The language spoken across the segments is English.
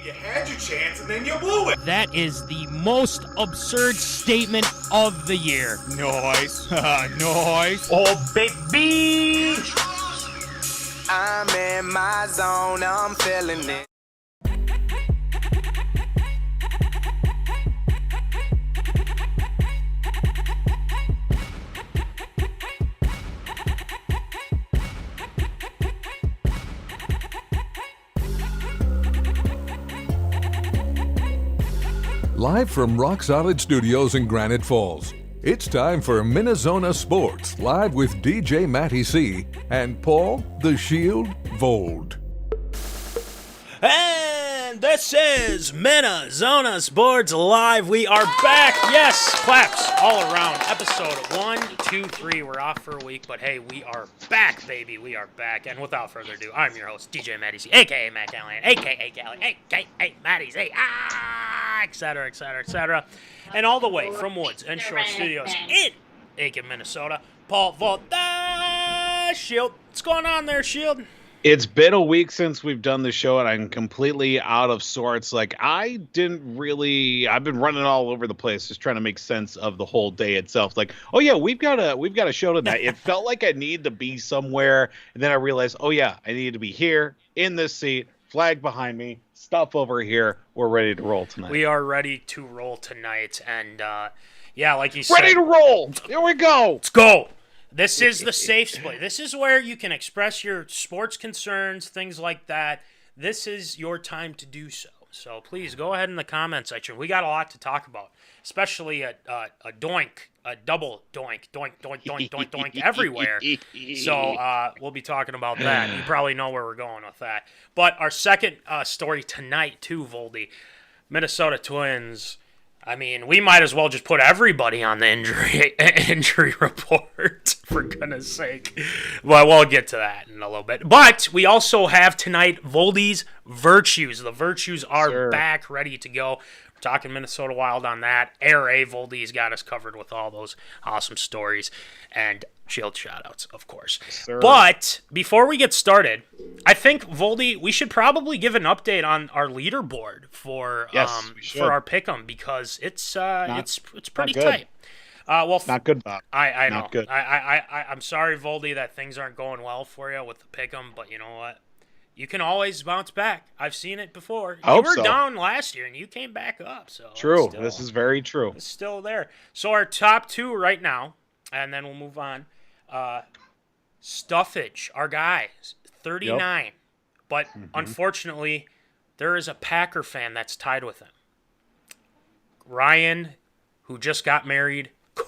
You had your chance and then you blew it. That is the most absurd statement of the year. Nice. Nice. Oh, baby. I'm in my zone, I'm feeling it. Live from Rock Solid Studios in Granite Falls, it's time for MinneZona Sports, live with DJ Matty C. and Paul the Shield Vold. And this is MinneZona Sports Live. We are back. Yes, claps all around. Episode 1, 2, 3. We're off for a week, but hey, we are back, baby. We are back. And without further ado, I'm your host, DJ Matty C, a.k.a. Matt Callahan, a.k.a. Callie, a.k.a. Matty C, etc., etc., etc. And all the way from Woods and Shore Studios in Aiken, Minnesota, Paul Voldy. Shield. What's going on there, Shield? It's been a week since we've done the show, and I'm completely out of sorts. Like, I've been running all over the place just trying to make sense of the whole day itself. Like, oh yeah, we've got a show tonight. It felt like I needed to be somewhere, and then I realized, oh yeah, I needed to be here in this seat, flag behind me, stuff over here. We're ready to roll tonight. We are ready to roll tonight, and yeah, like you said, ready to roll. Here we go. Let's go. This is the safe spot. This is where you can express your sports concerns, things like that. This is your time to do so. So please go ahead in the comment section. We got a lot to talk about, especially a doink, a double doink, doink, doink, doink, doink, doink everywhere. So we'll be talking about that. You probably know where we're going with that. But our second story tonight, too, Voldy, Minnesota Twins. I mean, we might as well just put everybody on the injury report, for goodness sake. Well, we'll get to that in a little bit. But we also have tonight Voldy's Virtues. The Virtues are back, ready to go. We're talking Minnesota Wild on that. ARA, Voldy's got us covered with all those awesome stories. And shield shoutouts, of course. But before we get started, I think, Voldy, we should probably give an update on our leaderboard for our pick'em, because it's pretty tight. Well, not good, Bob. I know. Not good. I'm sorry, Voldy, that things aren't going well for you with the pick'em, but you know what? You can always bounce back. I've seen it before. You were down last year, and you came back up. So true. This is very true. It's still there. So our top two right now, and then we'll move on. Stuffage, our guy, 39. Yep. But unfortunately, there is a Packer fan that's tied with him. Ryan, who just got married. The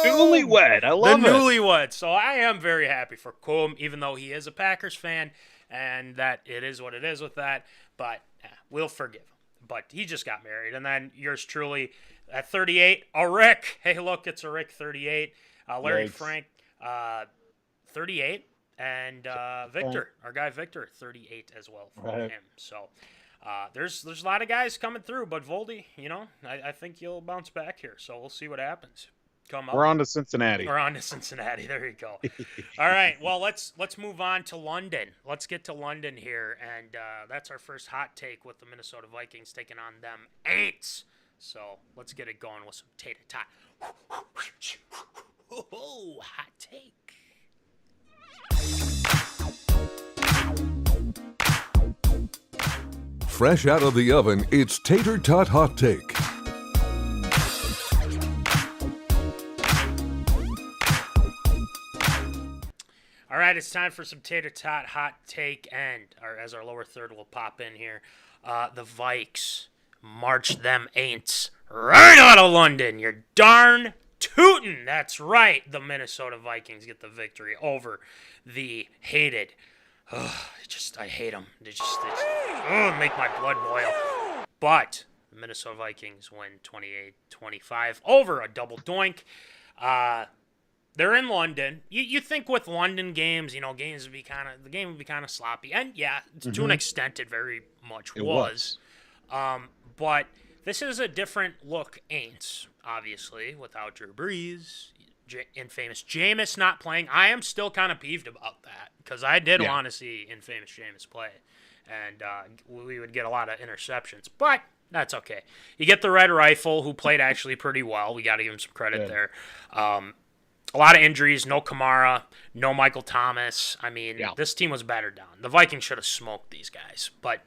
newlywed. I love it. The newlywed. So I am very happy for Colm, even though he is a Packers fan, and that it is what it is with that. But we'll forgive him. But he just got married. And then yours truly at 38, a Rick. Hey, look, it's a Rick 38. Larry Frank, 38. And Victor, our guy Victor, 38 as well for him. So there's a lot of guys coming through, but Voldy, you know, I think you'll bounce back here. So we'll see what happens. We're on to Cincinnati. There you go. All right. Well, let's move on to London. Let's get to London here, and that's our first hot take with the Minnesota Vikings taking on them AINTS. So let's get it going with some Tater Tot. Hot take. Fresh out of the oven, it's Tater Tot Hot Take. All right, it's time for some Tater Tot Hot Take, and as our lower third will pop in here, the Vikes march them AINTS right out of London. You're darn tootin'. That's right. The Minnesota Vikings get the victory over the hated. I hate them. They make my blood boil. But the Minnesota Vikings win 28-25 over a double doink. They're in London. You think with London games, you know, the game would be kind of sloppy. And yeah, to an extent it very much was. But this is a different look AINTS, obviously, without Drew Brees, infamous Jameis not playing. I am still kind of peeved about that, because I did want to see infamous Jameis play. And we would get a lot of interceptions. But that's okay. You get the Red Rifle, who played actually pretty well. We got to give him some credit there. A lot of injuries, no Kamara, no Michael Thomas. I mean, this team was battered down. The Vikings should have smoked these guys, but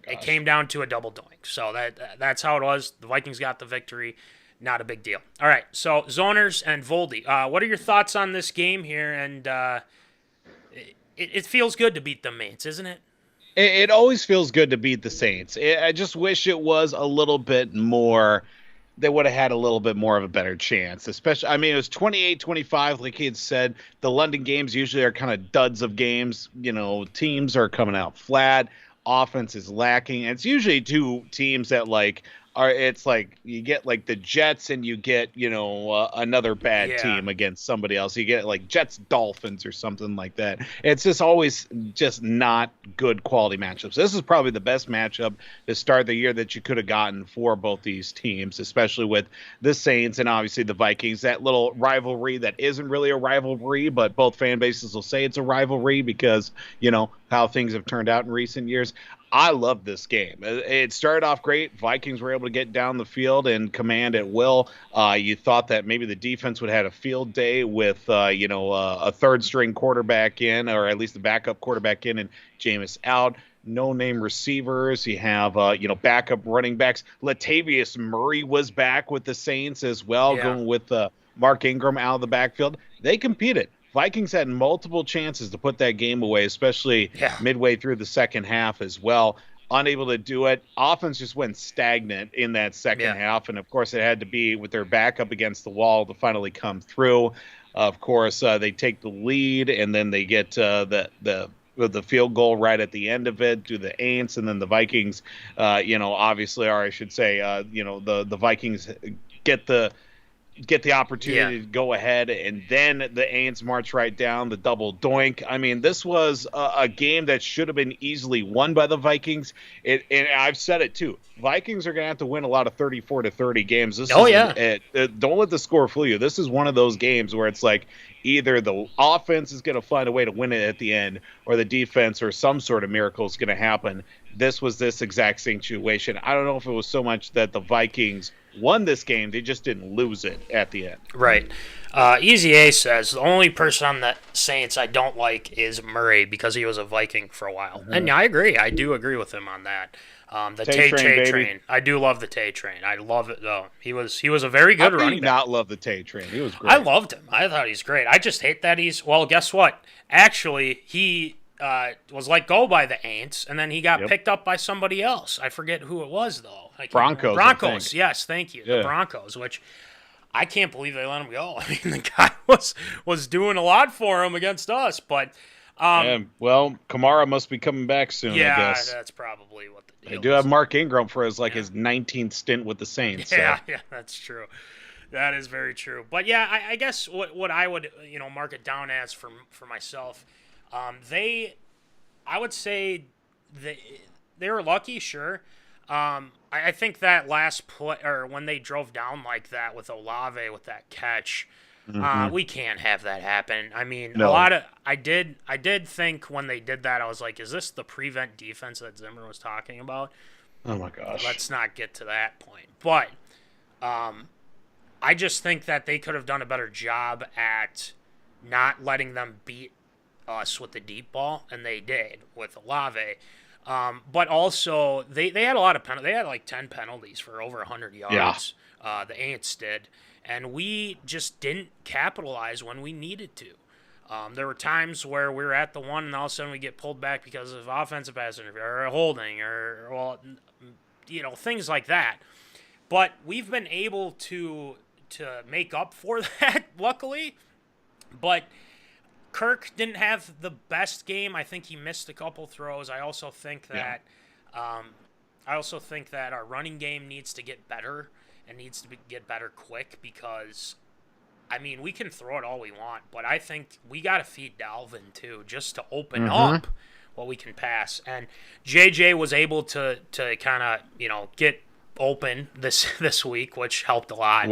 it came down to a double doink. So that's how it was. The Vikings got the victory. Not a big deal. All right, so Zoners and Voldy, what are your thoughts on this game here? And it feels good to beat the Saints, isn't it? It always feels good to beat the Saints. I just wish it was a little bit more. They would have had a little bit more of a better chance. Especially, I mean, it was 28-25, like he had said. The London games usually are kind of duds of games. You know, teams are coming out flat. Offense is lacking. And it's usually two teams that, like, it's like you get like the Jets and you get, another bad team against somebody else. You get like Jets Dolphins or something like that. It's just always just not good quality matchups. This is probably the best matchup to start the year that you could have gotten for both these teams, especially with the Saints and obviously the Vikings. That little rivalry that isn't really a rivalry, but both fan bases will say it's a rivalry because, how things have turned out in recent years. I love this game. It started off great. Vikings were able to get down the field and command at will. You thought that maybe the defense would have a field day with, a third-string quarterback in, or at least the backup quarterback in, and Jameis out. No-name receivers. You have, backup running backs. Latavius Murray was back with the Saints as well, going with Mark Ingram out of the backfield. They competed. Vikings had multiple chances to put that game away, especially midway through the second half as well. Unable to do it. Offense just went stagnant in that second half, and of course it had to be with their back up against the wall to finally come through. Of course, they take the lead, and then they get the field goal right at the end of it to the AINTS, and then the Vikings, obviously, or I should say, the Vikings get the opportunity to go ahead, and then the AINTS march right down, the double doink. I mean, this was a game that should have been easily won by the Vikings. And I've said it too. Vikings are going to have to win a lot of 34-30 games. Don't let the score fool you. This is one of those games where it's like either the offense is going to find a way to win it at the end, or the defense or some sort of miracle is going to happen. This was this exact situation. I don't know if it was so much that the Vikings won this game, they just didn't lose it at the end. Right. Easy A says, the only person on the Saints I don't like is Murray because he was a Viking for a while. Mm-hmm. And I agree. I do agree with him on that. The Tay Train. I do love the Tay Train. I love it, though. He was a very good running back. I not love the Tay Train. He was great. I loved him. I thought he's great. I just hate that well, guess what? Actually, he was let go by the AINTS, and then he got picked up by somebody else. I forget who it was, though. Broncos, yes, thank you. Yeah. The Broncos, which I can't believe they let him go. I mean, the guy was doing a lot for him against us, but Kamara must be coming back soon, I guess. Yeah, that's probably what the deal is. They do have Mark Ingram for his 19th stint with the Saints. Yeah, that's true. That is very true. But yeah, I guess what I would mark it down as for myself, I would say they were lucky, sure. I think that last play, or when they drove down like that with Olave with that catch, we can't have that happen. I mean, I did think when they did that, I was like, is this the prevent defense that Zimmer was talking about? Oh my gosh. Let's not get to that point. But I just think that they could have done a better job at not letting them beat us with the deep ball, and they did with Olave. But also, they had a lot of penalties. They had like 10 penalties for over 100 yards. The AINTS did. And we just didn't capitalize when we needed to. There were times where we were at the one, and all of a sudden we get pulled back because of offensive pass interference or a holding or things like that. But we've been able to make up for that, luckily. But Kirk didn't have the best game. I think he missed a couple throws. I also think that our running game needs to get better and needs to get better quick because, I mean, we can throw it all we want, but I think we got to feed Dalvin too, just to open up what we can pass. And JJ was able to kind of get open this week, which helped a lot.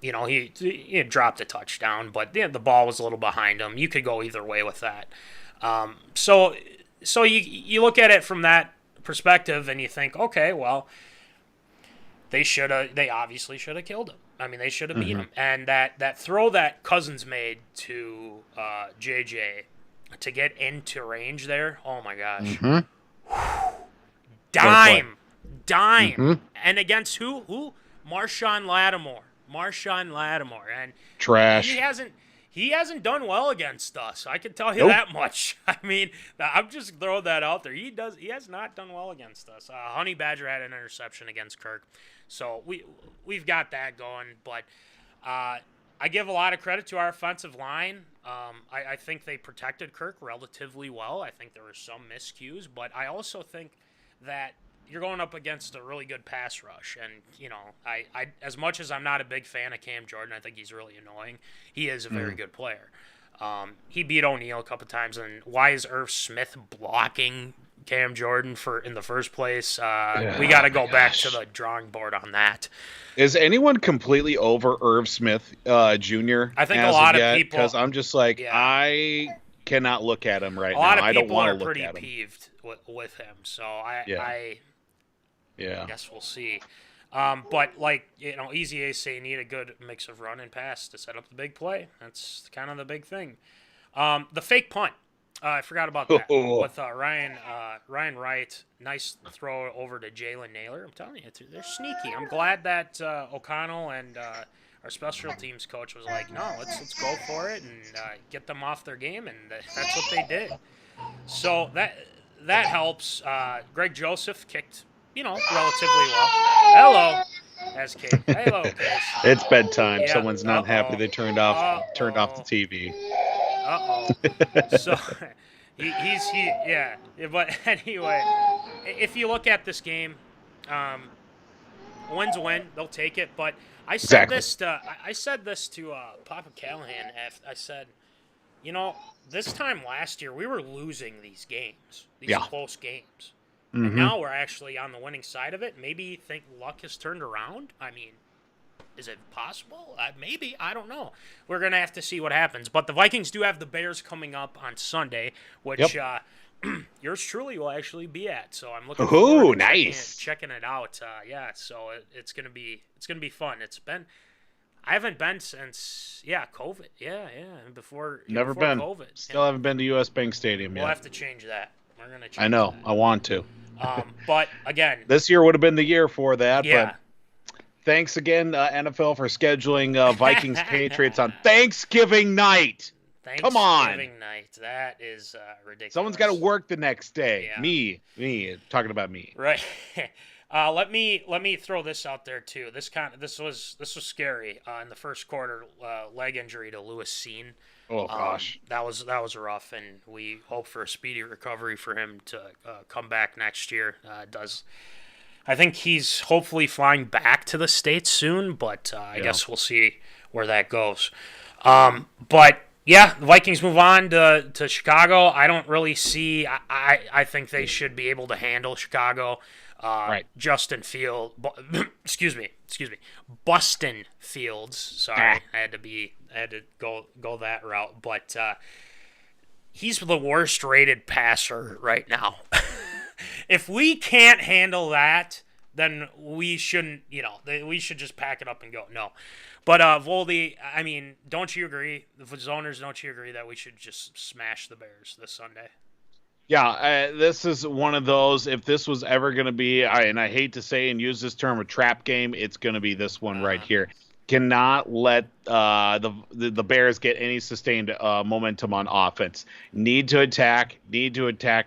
He dropped a touchdown, but the ball was a little behind him. You could go either way with that. So you look at it from that perspective, and you think, okay, well, they obviously should have killed him. I mean, they should have beat him. And that throw that Cousins made to JJ to get into range there, oh my gosh, dime, and against who? Marshawn Lattimore, and trash. He hasn't done well against us. I can tell you that much. I mean, I'm just throwing that out there. He has not done well against us. Honey Badger had an interception against Kirk, so we've got that going. But I give a lot of credit to our offensive line. I think they protected Kirk relatively well. I think there were some miscues, but I also think that you're going up against a really good pass rush, and I as much as I'm not a big fan of Cam Jordan, I think he's really annoying. He is a very good player. He beat O'Neal a couple times, and why is Irv Smith blocking Cam Jordan in the first place? We got to go back to the drawing board on that. Is anyone completely over Irv Smith Jr.? I think a lot of people, because I'm just like, I cannot look at him right now. A lot of I don't people want are to look pretty at him. peeved with him, so I guess we'll see. But Easy Ace say you need a good mix of run and pass to set up the big play. That's kind of the big thing. The fake punt. I forgot about that with Ryan Wright. Nice throw over to Jalen Naylor. I'm telling you, they're sneaky. I'm glad that O'Connell and our special teams coach was like, no, let's go for it and get them off their game, and that's what they did. So that helps. Greg Joseph kicked, relatively well. Hello. That's Kate. Hello, Case. It's bedtime. Yeah. Someone's not happy they turned off the TV. So but anyway, if you look at this game, win's a win. They'll take it. But I said this to Papa Callahan. I said, this time last year we were losing these games, close games. Mm-hmm. And now we're actually on the winning side of it. Maybe you think luck has turned around. I mean, is it possible? Maybe. I don't know. We're going to have to see what happens. But the Vikings do have the Bears coming up on Sunday, which yours truly will actually be at. So I'm looking forward to checking it out. So it's going to be fun. I haven't been since COVID. Before COVID. Still haven't been to US Bank Stadium yet. We'll have to change that. We're going to change I know. that. I want to. But again, this year would have been the year for that. Yeah. But thanks again, NFL, for scheduling Vikings Patriots on Thanksgiving night. Come on. Thanksgiving night. That is ridiculous. Someone's got to work the next day. Yeah. Me. Talking about me. Right. Let me throw this out there too. This was scary in the first quarter. Leg injury to Lewis Seen. Oh gosh, that was rough, and we hope for a speedy recovery for him to come back next year. I think he's hopefully flying back to the States soon, but I guess we'll see where that goes. But yeah, the Vikings move on to Chicago. I don't really see. I think they should be able to handle Chicago. Right. Justin Field, excuse me, Bustin Fields. Sorry, I had to go that route, but he's the worst rated passer right now. If we can't handle that, then we shouldn't. We should just pack it up and go. No, but Voldy, I mean, don't you agree? The Zoners, don't you agree that we should just smash the Bears this Sunday? Yeah, this is one of those, if this was ever going to be, and I hate to say and use this term, a trap game, it's going to be this one right here. Cannot let the Bears get any sustained momentum on offense. Need to attack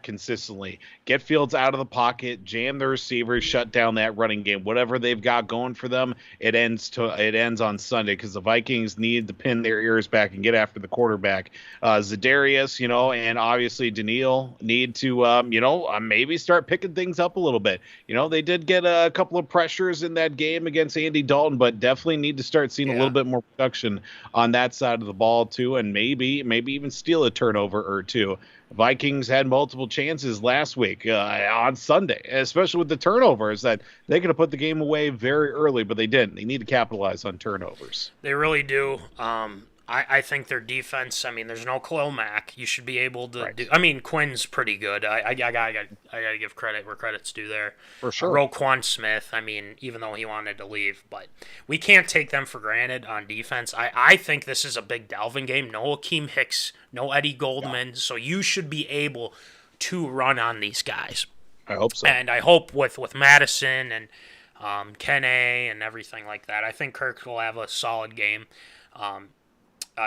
consistently. Get Fields out of the pocket, jam the receivers, shut down that running game. Whatever they've got going for them, it ends on Sunday, because the Vikings need to pin their ears back and get after the quarterback. Za'Darius, and obviously Daniil need to maybe start picking things up a little bit. They did get a couple of pressures in that game against Andy Dalton, but definitely need to start seeing a little bit more production on that side of the ball too, and maybe even steal a turnover or two. Vikings had multiple chances last week on Sunday, especially with the turnovers, that they could have put the game away very early, but they didn't. They need to capitalize on turnovers. They really do. I think their defense, there's no Khalil Mack. You should be able to do. Quinn's pretty good. I gotta give credit where credit's due there. For sure. Roquan Smith, even though he wanted to leave, but we can't take them for granted on defense. I think this is a big Dalvin game. No Akeem Hicks, no Eddie Goldman, so you should be able to run on these guys. I hope so. And I hope with Madison and Kene and everything like that, I think Kirk will have a solid game.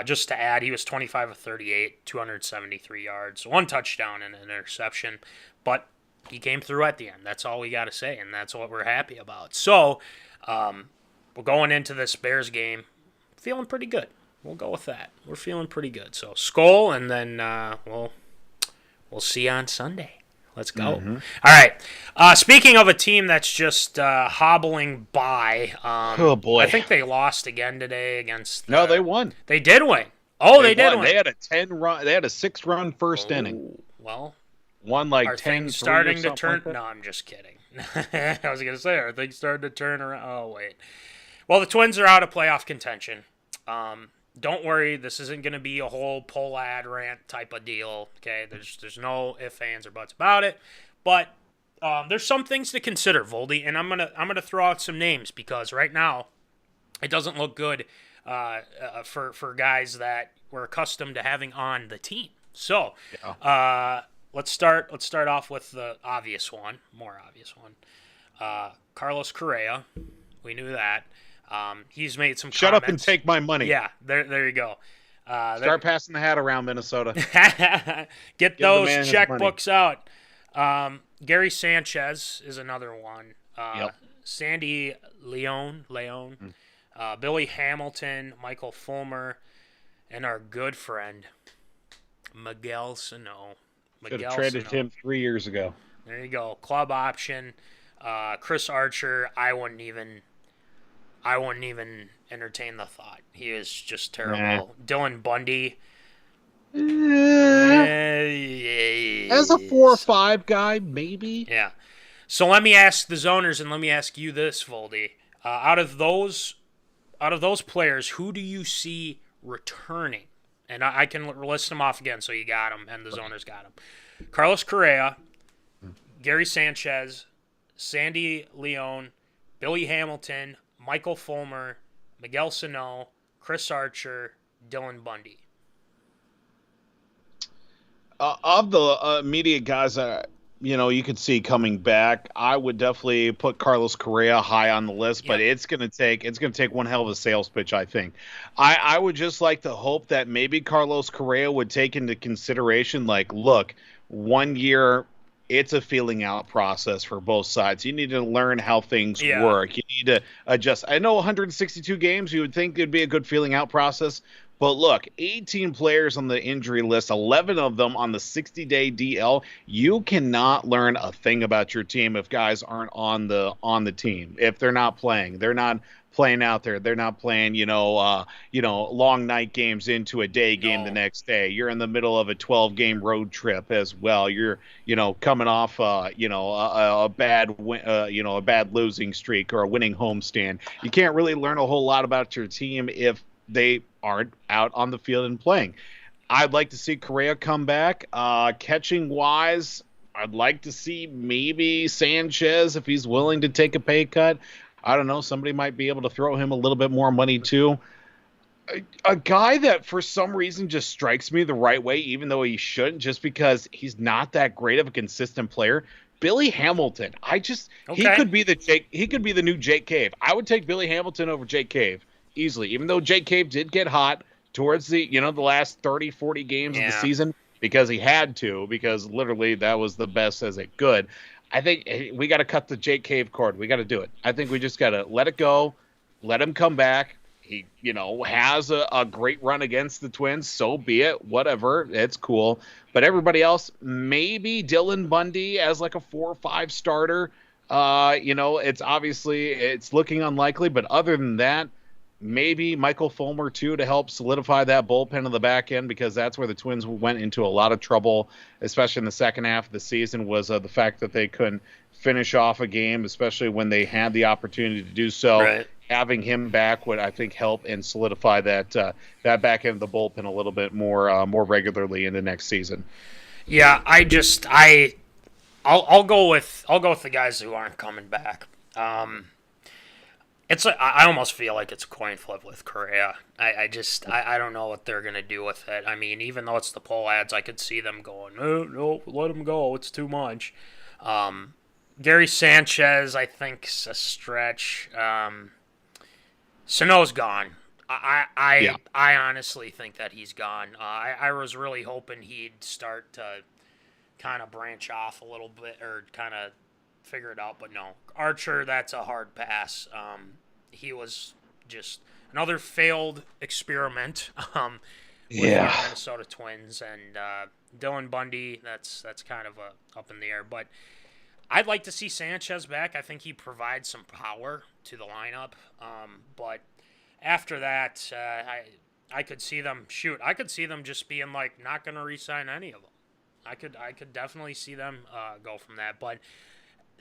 Just to add, he was 25 of 38, 273 yards, one touchdown and an interception, but he came through at the end. That's all we got to say, and that's what we're happy about. So we're going into this Bears game feeling pretty good. We'll go with that. We're feeling pretty good. So Skol, and then we'll see you on Sunday. Let's go. All right. Speaking of a team that's just hobbling by, Oh, boy. I think they lost again today against. No, they won. They did win. Oh, they did win. They had a 10-run. They had a 6-run first inning. Well, Won like are 10-3 things starting or to something turn? like that. No, I'm just kidding. I was going to say, are things starting to turn around? Oh, wait. Well, the Twins are out of playoff contention. Don't worry, this isn't going to be a whole P.O.D rant type of deal. Okay, there's no ifs, ands, or buts about it. But there's some things to consider, Voldy, and I'm gonna throw out some names because right now it doesn't look good for guys that we're accustomed to having on the team. So let's start off with the more obvious one. Carlos Correa, we knew that. He's made some Shut comments. up and take my money. Yeah, there you go. Start passing the hat around, Minnesota. Get the those man his checkbooks out. Gary Sanchez is another one. Sandy Leon, Billy Hamilton, Michael Fulmer, and our good friend Miguel Sano. Should have traded him 3 years ago. There you go. Club option. Chris Archer, I wouldn't even entertain the thought. He is just terrible. Dylan Bundy. As a 4 or 5 guy, maybe. Yeah. So let me ask the zoners, and let me ask you this, Voldy. Out of those players, who do you see returning? And I can list them off again, so you got them, and the zoners got them. Carlos Correa, Gary Sanchez, Sandy Leon, Billy Hamilton, Michael Fulmer, Miguel Sano, Chris Archer, Dylan Bundy. Of the immediate guys that you could see coming back, I would definitely put Carlos Correa high on the list, but it's gonna take one hell of a sales pitch, I think. I would just like to hope that maybe Carlos Correa would take into consideration, like, look, 1 year, it's a feeling out process for both sides. You need to learn how things work. You need to adjust. I know 162 games, you would think it'd be a good feeling out process. But look, 18 players on the injury list, 11 of them on the 60-day DL. You cannot learn a thing about your team if guys aren't on the team. If they're not playing out there. They're not playing, long night games into a day game the next day. You're in the middle of a 12-game road trip as well. You're, coming off, a bad losing streak or a winning homestand. You can't really learn a whole lot about your team if they aren't out on the field and playing. I'd like to see Correa come back. Catching wise, I'd like to see maybe Sanchez if he's willing to take a pay cut. I don't know. Somebody might be able to throw him a little bit more money too. A guy that for some reason just strikes me the right way, even though he shouldn't, just because he's not that great of a consistent player. Billy Hamilton. He could be the new Jake Cave. I would take Billy Hamilton over Jake Cave easily, even though Jake Cave did get hot towards the last 30, 40 games of the season because he had to, because literally that was the best as it could. I think we got to cut the Jake Cave cord. We got to do it. I think we just got to let it go, let him come back. He, has a great run against the Twins. So be it. Whatever. It's cool. But everybody else, maybe Dylan Bundy as like a 4 or 5 starter. It's looking unlikely. But other than that, maybe Michael Fulmer too to help solidify that bullpen on the back end, because that's where the Twins went into a lot of trouble, especially in the second half of the season, was the fact that they couldn't finish off a game, especially when they had the opportunity to do so. Right. Having him back would, I think, help and solidify that back end of the bullpen a little bit more regularly in the next season. Yeah, I'll go with the guys who aren't coming back. I almost feel like it's a coin flip with Correa. I don't know what they're going to do with it. I mean, even though it's the P.O.D, I could see them going, no, let him go. It's too much. Gary Sanchez, I think, is a stretch. Sano's gone. I honestly think that he's gone. I was really hoping he'd start to kind of branch off a little bit or kind of figure it out, but no. Archer, that's a hard pass. He was just another failed experiment. Yeah. the Minnesota Twins, and Dylan Bundy, that's kind of up in the air. But I'd like to see Sanchez back. I think he provides some power to the lineup. But after that, I could see them just being like not going to re-sign any of them. I could definitely see them go from that. But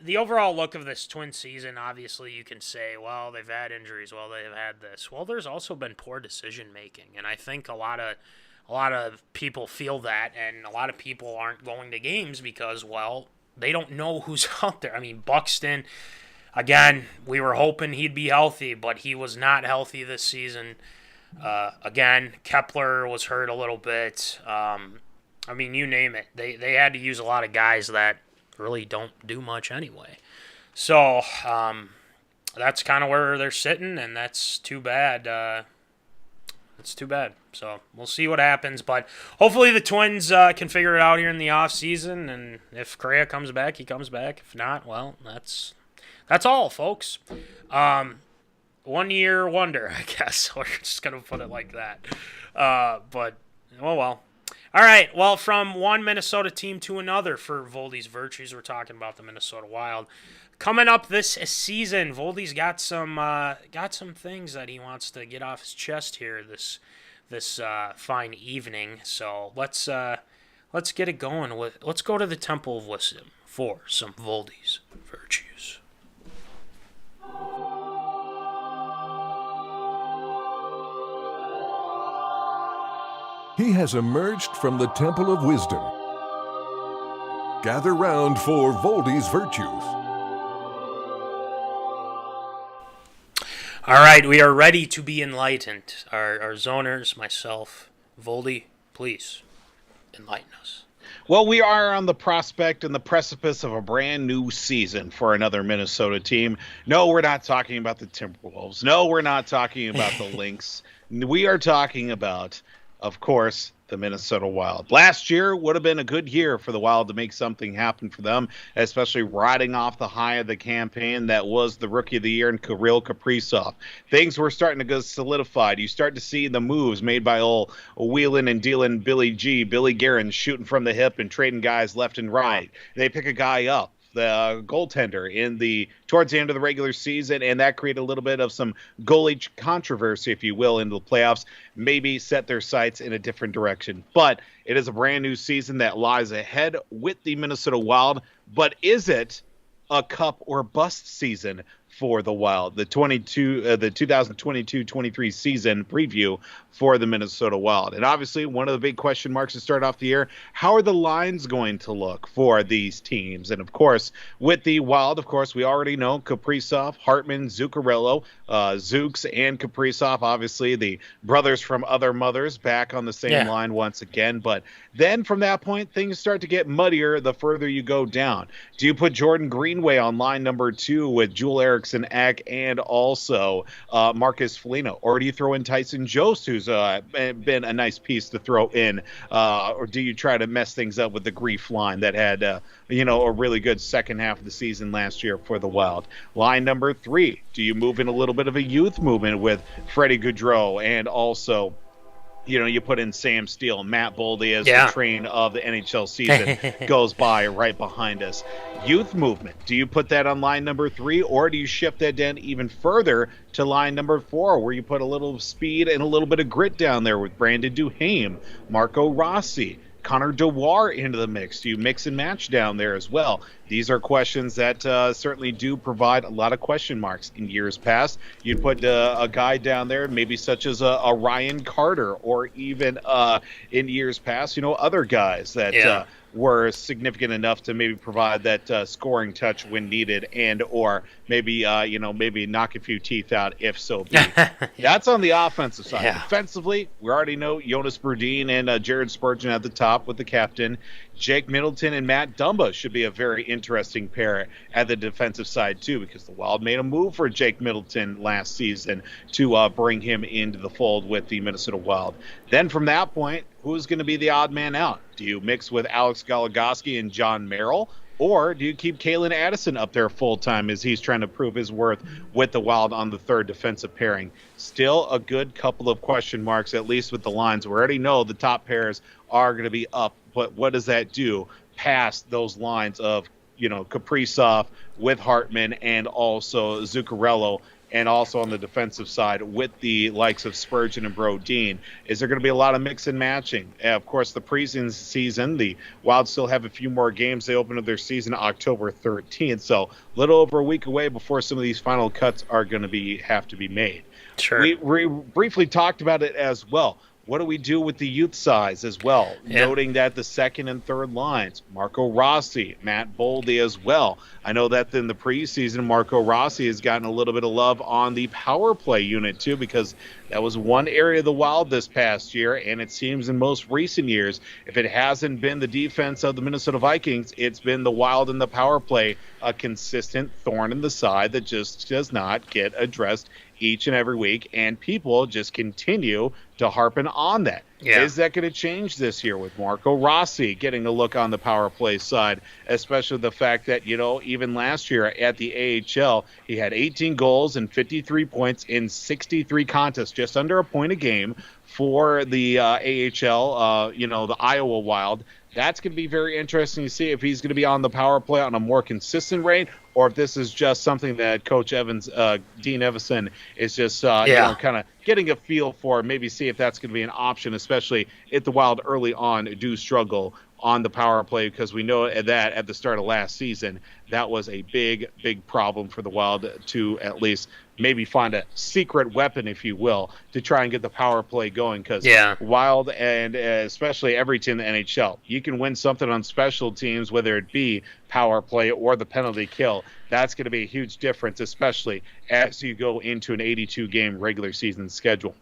the overall look of this Twin season, obviously you can say, well, they've had injuries, well, they've had this. Well, there's also been poor decision making, and I think a lot of people feel that, and a lot of people aren't going to games because, well, they don't know who's out there. I mean, Buxton, again, we were hoping he'd be healthy, but he was not healthy this season. Again, Kepler was hurt a little bit. I mean, you name it. They had to use a lot of guys that really don't do much anyway. So that's kind of where they're sitting, and that's too bad. It's too bad. So we'll see what happens, but hopefully the Twins can figure it out here in the offseason, and if Correa comes back, he comes back. If not, well, that's all, folks. 1 year wonder, I guess. We're just going to put it like that. But, oh well. All right, well, from one Minnesota team to another for Voldy's Virtues, we're talking about the Minnesota Wild. Coming up this season, Voldy's got some things that he wants to get off his chest here this fine evening. So let's get it going. Let's go to the Temple of Wisdom for some Voldy's Virtues. He has emerged from the Temple of Wisdom. Gather round for Voldy's Virtues. All right, we are ready to be enlightened. Our zoners, myself, Voldy, please enlighten us. Well, we are on the prospect and the precipice of a brand new season for another Minnesota team. No, we're not talking about the Timberwolves. No, we're not talking about the Lynx. We are talking about, of course, the Minnesota Wild. Last year would have been a good year for the Wild to make something happen for them, especially riding off the high of the campaign that was the Rookie of the Year in Kirill Kaprizov. Things were starting to go solidified. You start to see the moves made by old wheeling and dealing Billy Guerin shooting from the hip and trading guys left and right. They pick a guy up, the goaltender, towards the end of the regular season, and that created a little bit of some goalie controversy, if you will, into the playoffs. Maybe set their sights in a different direction. But it is a brand new season that lies ahead with the Minnesota Wild. But is it a cup or bust season for the Wild? The 2022-23 season preview for the Minnesota Wild. And obviously, one of the big question marks to start off the year, how are the lines going to look for these teams? And of course, with the Wild, of course, we already know Kaprizov, Hartman, Zuccarello, Zooks, and Kaprizov, obviously the brothers from other mothers, back on the same line once again. But then from that point, things start to get muddier the further you go down. Do you put Jordan Greenway on line number 2 with Joel Eriksson Ek and also Marcus Foligno? Or do you throw in Tyson Jost, who's been a nice piece to throw in? Or do you try to mess things up with the Grief line that had a really good second half of the season last year for the Wild? Line number 3, do you move in a little bit of a youth movement with Freddie Gaudreau and also you put in Sam Steele and Matt Voldy as the train of the NHL season goes by right behind us. Youth movement. Do you put that on line number 3, or do you shift that down even further to line number 4, where you put a little speed and a little bit of grit down there with Brandon Duhaime, Marco Rossi, Connor Dewar into the mix? Do you mix and match down there as well? These are questions that certainly do provide a lot of question marks. In years past, you'd put a guy down there, maybe such as a Ryan Carter, or even in years past, other guys that were significant enough to maybe provide that scoring touch when needed, and or maybe maybe knock a few teeth out if so be. That's on the offensive side. Defensively, we already know Jonas Brodin and Jared Spurgeon at the top with the captain. Jake Middleton and Matt Dumba should be a very interesting pair at the defensive side too, because the Wild made a move for Jake Middleton last season to bring him into the fold with the Minnesota Wild. Then from that point, who's going to be the odd man out? Do you mix with Alex Goligoski and John Merrill, Or do you keep Kalen Addison up there full-time as he's trying to prove his worth with the Wild on the third defensive pairing? Still a good couple of question marks, at least with the lines. We already know the top pairs are going to be up, but what does that do past those lines of, Kaprizov with Hartman and also Zuccarello, and also on the defensive side with the likes of Spurgeon and Brodin? Is there going to be a lot of mix and matching? Of course, the preseason, the Wild still have a few more games. They open up their season October 13th, so a little over a week away before some of these final cuts are going to have to be made. Sure. We briefly talked about it as well. What do we do with the youth size as well? Yeah. Noting that the second and third lines, Marco Rossi, Matt Voldy as well. I know that in the preseason, Marco Rossi has gotten a little bit of love on the power play unit too, because that was one area of the Wild this past year, and it seems in most recent years, if it hasn't been the defense of the Minnesota Vikings, it's been the Wild in the power play, a consistent thorn in the side that just does not get addressed each and every week, and people just continue to harping on that. Yeah. Is that going to change this year with Marco Rossi getting a look on the power play side, especially the fact that, even last year at the AHL, he had 18 goals and 53 points in 63 contests, just under a point a game for the AHL, the Iowa Wild. That's going to be very interesting to see if he's going to be on the power play on a more consistent rate, or if this is just something that Coach Dean Evison is just, kind of getting a feel for, maybe see if that's going to be an option, especially if the Wild early on do struggle on the power play, because we know that at the start of last season, that was a big, big problem for the Wild to at least maybe find a secret weapon, if you will, to try and get the power play going, because Wild and especially every team in the NHL, you can win something on special teams, whether it be power play or the penalty kill. That's going to be a huge difference, especially as you go into an 82-game regular season schedule.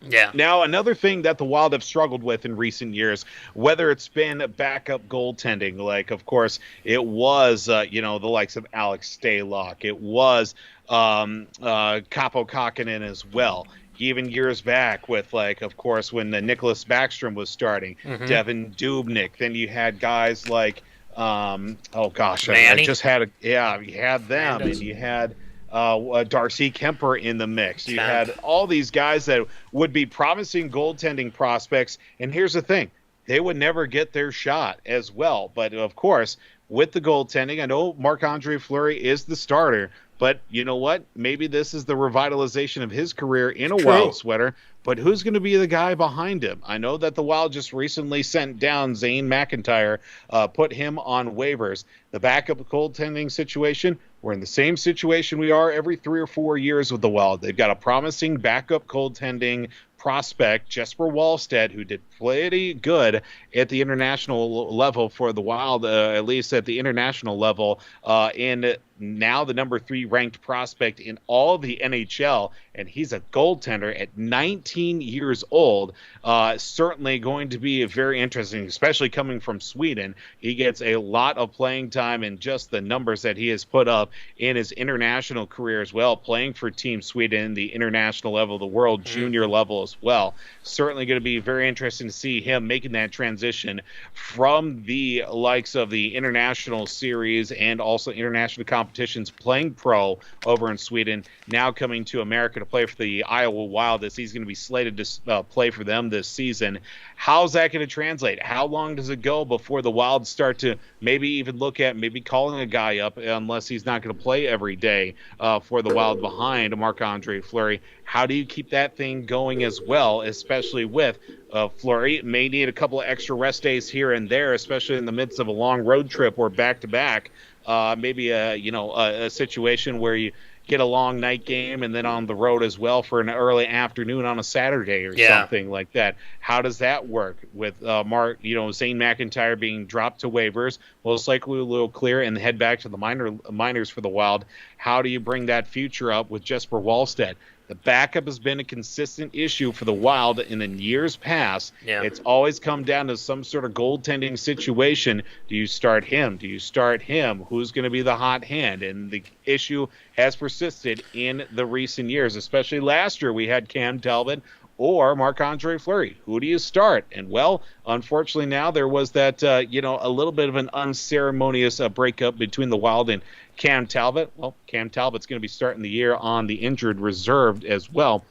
Yeah. Now, another thing that the Wild have struggled with in recent years, whether it's been backup goaltending, like, of course, it was, the likes of Alex Stalock. It was Kaapo Kakkonen as well. Even years back with, of course, when Nicholas Backstrom was starting, Devin Dubnyk. Then you had guys like, Manny. I just had you had them, and you had Darcy Kemper in the mix. You had all these guys that would be promising goaltending prospects, and here's the thing, they would never get their shot as well. But of course, with the goaltending, I know Marc-Andre Fleury is the starter, but you know what? Maybe this is the revitalization of his career in a Wild sweater. But who's going to be the guy behind him? I know that the Wild just recently sent down Zane McIntyre, put him on waivers. The backup goaltending situation, we're in the same situation we are every 3 or 4 years with the Wild. They've got a promising backup goaltending prospect, Jesper Wallstedt, who did pretty good at the international level for the Wild, at least at the international level, and now the number 3 ranked prospect in all the NHL, and he's a goaltender at 19 years old. Certainly going to be very interesting, especially coming from Sweden. He gets a lot of playing time, and just the numbers that he has put up in his international career as well, playing for Team Sweden, the international level, the world junior level as well. Certainly going to be very interesting to see him making that transition from the likes of the international series and also international competitions, playing pro over in Sweden, now coming to America to play for the Iowa Wild, as he's going to be slated to play for them this season. How's that going to translate? How long does it go before the Wild start to maybe even look at maybe calling a guy up, unless he's not going to play every day for the Wild behind Marc-Andre Fleury? How do you keep that thing going as well, especially with Fleury may need a couple of extra rest days here and there, especially in the midst of a long road trip or back-to-back, maybe a situation where you get a long night game and then on the road as well for an early afternoon on a Saturday or something like that. How does that work with Zane McIntyre being dropped to waivers, most likely a little clear, and head back to the minors for the Wild? How do you bring that future up with Jesper Wallstedt? The backup has been a consistent issue for the Wild in the years past. Yeah. It's always come down to some sort of goaltending situation. Do you start him? Do you start him? Who's going to be the hot hand? And the issue has persisted in the recent years, especially last year. We had Cam Talbot or Marc-Andre Fleury? Who do you start? And, well, unfortunately now there was that, a little bit of an unceremonious breakup between the Wild and Cam Talbot. Well, Cam Talbot's going to be starting the year on the injured reserve as well.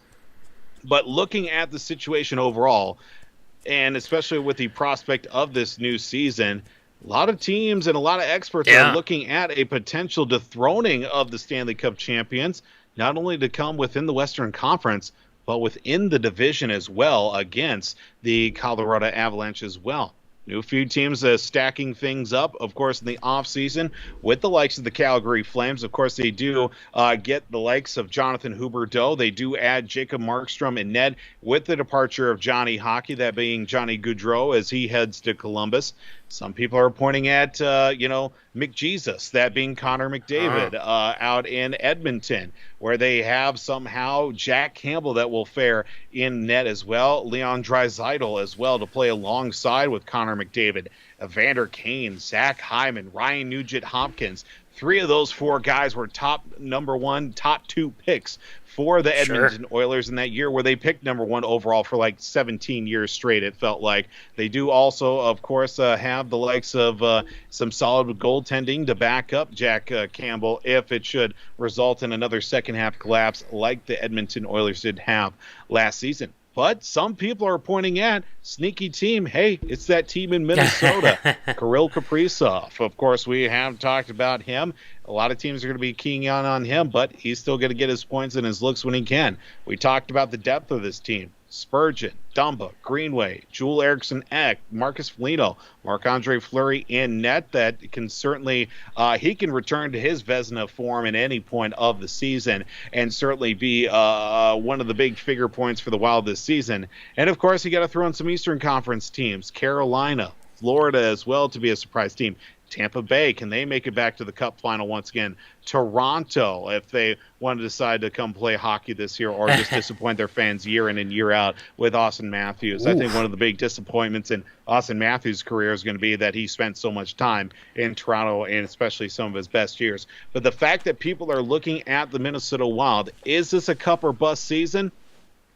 But looking at the situation overall, and especially with the prospect of this new season, a lot of teams and a lot of experts are looking at a potential dethroning of the Stanley Cup champions, not only to come within the Western Conference, but within the division as well against the Colorado Avalanche as well. New few teams stacking things up, of course, in the offseason with the likes of the Calgary Flames. Of course, they do get the likes of Jonathan Huberdeau. They do add Jacob Markstrom and Ned with the departure of Johnny Hockey, that being Johnny Gaudreau, as he heads to Columbus. Some people are pointing at, McJesus, that being Connor McDavid, out in Edmonton, where they have somehow Jack Campbell that will fare in net as well. Leon Draisaitl as well to play alongside with Connor McDavid. Evander Kane, Zach Hyman, Ryan Nugent-Hopkins. 3 of those 4 guys were top 2 picks for the Edmonton Oilers in that year, where they picked number 1 overall for like 17 years straight, it felt like. They do also, of course, have the likes of some solid goaltending to back up Jack Campbell if it should result in another second-half collapse like the Edmonton Oilers did have last season. But some people are pointing at sneaky team. Hey, it's that team in Minnesota, Kirill Kaprizov. Of course, we have talked about him. A lot of teams are going to be keying on him, but he's still going to get his points and his looks when he can. We talked about the depth of this team. Spurgeon, Dumba, Greenway, Joel Eriksson Ek, Marcus Foligno, Marc-Andre Fleury in net. That can certainly, he can return to his Vezina form at any point of the season and certainly be one of the big figure points for the Wild this season. And, of course, you got to throw in some Eastern Conference teams. Carolina, Florida as well to be a surprise team. Tampa Bay, can they make it back to the Cup final once again? Toronto, if they want to decide to come play hockey this year or just disappoint their fans year in and year out with Austin Matthews. I think one of the big disappointments in Austin Matthews' career is going to be that he spent so much time in Toronto and especially some of his best years. But the fact that people are looking at the Minnesota Wild, is this a cup or bust season?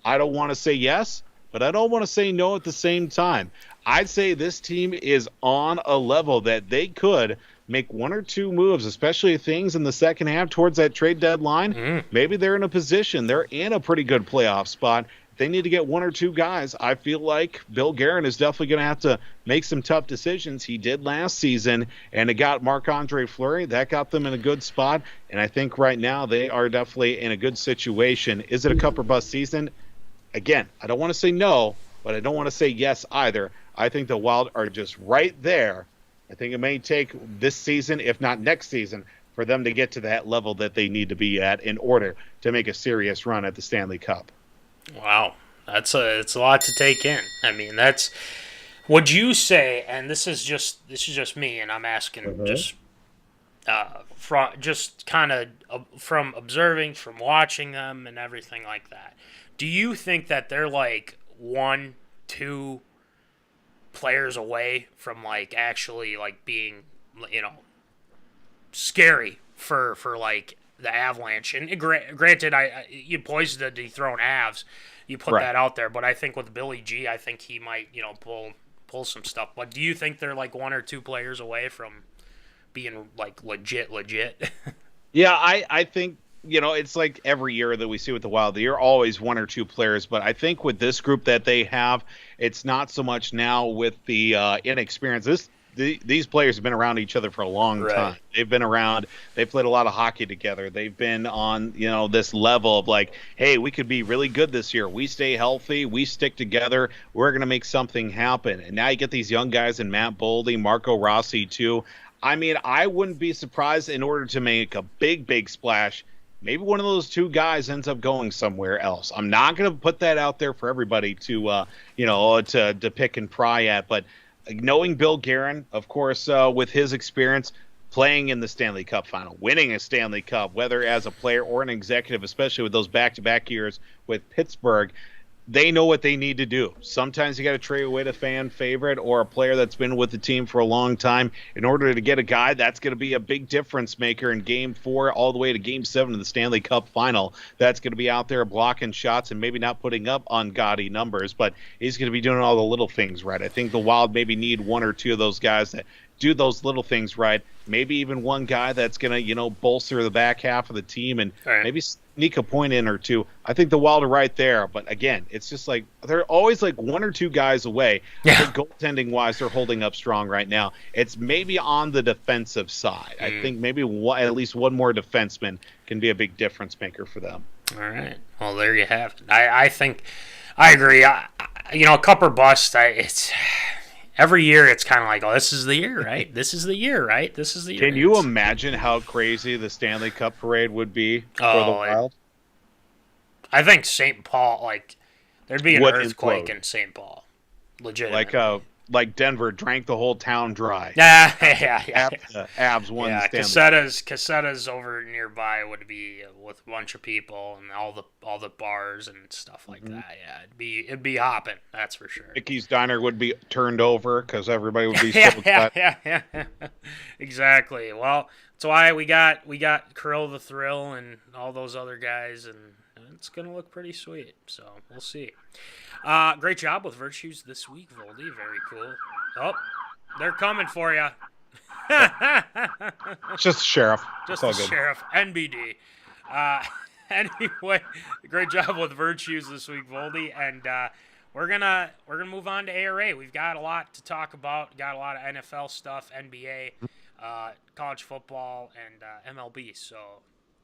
I don't want to say yes, but I don't want to say no at the same time. I'd say this team is on a level that they could make 1 or 2 moves, especially things in the second half towards that trade deadline. Maybe they're in a position. They're in a pretty good playoff spot. They need to get 1 or 2 guys. I feel like Bill Guerin is definitely going to have to make some tough decisions. He did last season, and it got Marc-Andre Fleury. That got them in a good spot, and I think right now they are definitely in a good situation. Is it a cup or bust season? Again, I don't want to say no, but I don't want to say yes either. I think the Wild are just right there. I think it may take this season, if not next season, for them to get to that level that they need to be at in order to make a serious run at the Stanley Cup. Wow. It's a lot to take in. I mean, that's, would you say, and this is just me, and I'm asking from observing, from watching them and everything like that. Do you think that they're like 1, 2 players away from like actually like being, scary for like the Avalanche? And granted, you poised to dethrone Avs, you put that out there, but I think with Billy G, I think he might pull some stuff. But do you think they're like 1 or 2 players away from being like legit? Yeah, I think, it's like every year that we see with the Wild, you're always 1 or 2 players. But I think with this group that they have, it's not so much now with the inexperience. These players have been around each other for a long time. They've been around. They've played a lot of hockey together. They've been on, this level of like, hey, we could be really good this year. We stay healthy. We stick together. We're going to make something happen. And now you get these young guys in Matt Voldy, Marco Rossi too. I mean, I wouldn't be surprised in order to make a big splash. Maybe one of those 2 guys ends up going somewhere else. I'm not going to put that out there for everybody to, to pick and pry at. But knowing Bill Guerin, of course, with his experience playing in the Stanley Cup final, winning a Stanley Cup, whether as a player or an executive, especially with those back-to-back years with Pittsburgh, they know what they need to do. Sometimes you got to trade away a fan favorite or a player that's been with the team for a long time in order to get a guy that's going to be a big difference maker in Game 4 all the way to Game 7 of the Stanley Cup Final. That's going to be out there blocking shots and maybe not putting up ungodly numbers, but he's going to be doing all the little things right. I think the Wild maybe need one or two of those guys that do those little things right. Maybe even one guy that's going to, bolster the back half of the team and maybe sneak a point in or two. I think the Wild are right there. But again, it's just like they're always like one or two guys away. Yeah. I think goaltending wise, they're holding up strong right now. It's maybe on the defensive side. I think maybe at least one more defenseman can be a big difference maker for them. All right. Well, there you have it. I think I agree. Cup or bust. It's every year it's kind of like, oh, this is the year, right? This is the year, right? This is the year. Can you imagine how crazy the Stanley Cup parade would be for the Wild? I think St. Paul, there'd be an earthquake in St. Paul. Legitimately. Like Denver drank the whole town dry. Yeah. Avs won the Stanley Cup. Casetas over nearby would be with a bunch of people and all the bars and stuff like that. Yeah, it'd be hopping. That's for sure. Mickey's Diner would be turned over because everybody would be so upset. Yeah. Exactly. Well, that's why we got Krill the Thrill and all those other guys, and it's gonna look pretty sweet. So we'll see. Great job with Virtues this week, Voldy. Very cool. Oh, they're coming for you. Just the sheriff. Just the sheriff. NBD. Anyway, great job with Virtues this week, Voldy. And we're gonna move on to ARA. We've got a lot to talk about. Got a lot of NFL stuff, NBA, college football, and MLB. So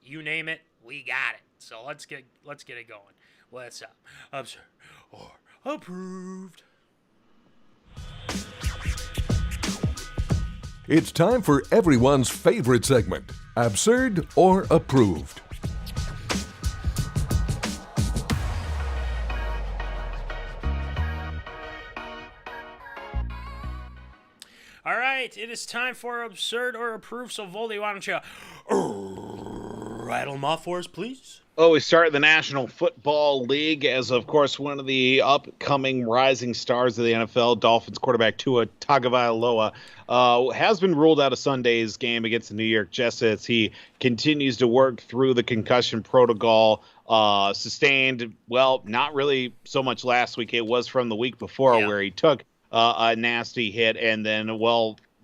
you name it, we got it. So let's get it going. What's up? Absurd or approved? It's time for everyone's favorite segment, Absurd or Approved. All right, it is time for Absurd or Approved. So, Voldy, why don't you rattle them off for us, please? Oh, we start the National Football League as, of course, one of the upcoming rising stars of the NFL, Dolphins quarterback Tua Tagovailoa, has been ruled out of Sunday's game against the New York Jets as he continues to work through the concussion protocol. Sustained, well, not really so much last week. It was from the week before where he took a nasty hit and then,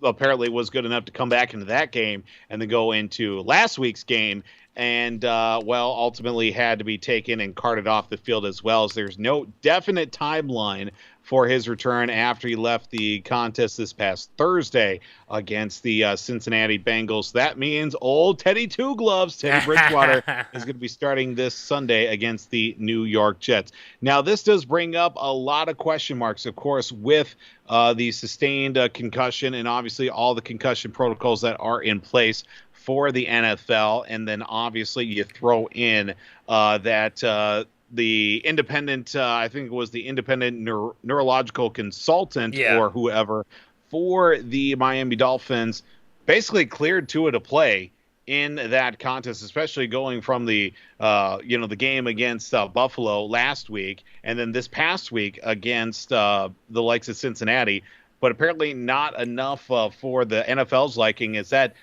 apparently was good enough to come back into that game and then go into last week's game and, ultimately had to be taken and carted off the field as well, as there's no definite timeline for his return after he left the contest this past Thursday against the Cincinnati Bengals. That means old Teddy Two Gloves, Teddy Bridgewater, is going to be starting this Sunday against the New York Jets. Now, this does bring up a lot of question marks, of course, with the sustained concussion and obviously all the concussion protocols that are in place for the NFL. And then obviously you throw in that the independent, I think it was the independent neurological consultant or whoever for the Miami Dolphins basically cleared Tua to play in that contest, especially going from the, the game against Buffalo last week and then this past week against the likes of Cincinnati. But apparently not enough for the NFL's liking is that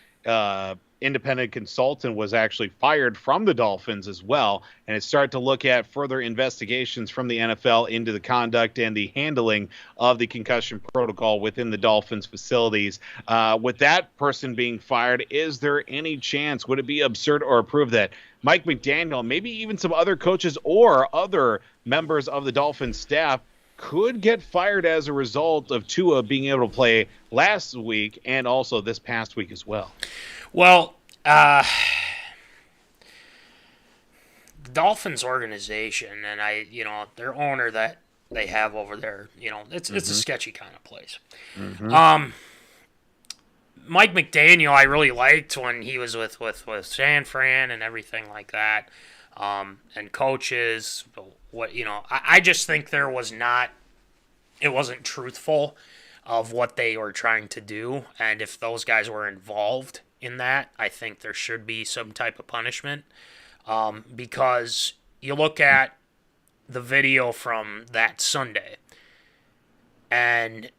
independent consultant was actually fired from the Dolphins as well, and it started to look at further investigations from the NFL into the conduct and the handling of the concussion protocol within the Dolphins facilities. With that person being fired, is there any chance, would it be absurd or approved that Mike McDaniel, maybe even some other coaches or other members of the Dolphins staff could get fired as a result of Tua being able to play last week and also this past week as well? Well, the Dolphins organization and their owner that they have over there, it's a sketchy kind of place. Mm-hmm. Mike McDaniel, I really liked when he was with San Fran and everything like that, and coaches. I just think it wasn't truthful of what they were trying to do, and if those guys were involved in that, I think there should be some type of punishment, because you look at the video from that Sunday. And,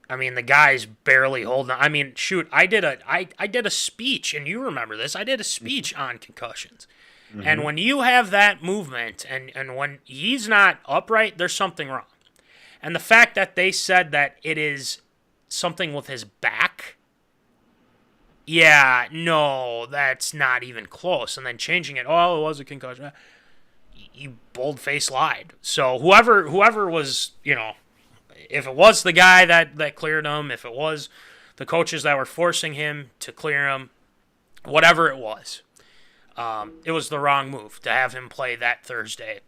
I mean, the guy's barely holding on. I mean, shoot, I did a speech, and you remember this. I did a speech on concussions. Mm-hmm. And when you have that movement, and when he's not upright, there's something wrong. And the fact that they said that it is something with his back, yeah, no, that's not even close. And then changing it, oh, it was a concussion. You bold-faced lied. So whoever was, you know, if it was the guy that cleared him, if it was the coaches that were forcing him to clear him, whatever it was the wrong move to have him play that Thursday.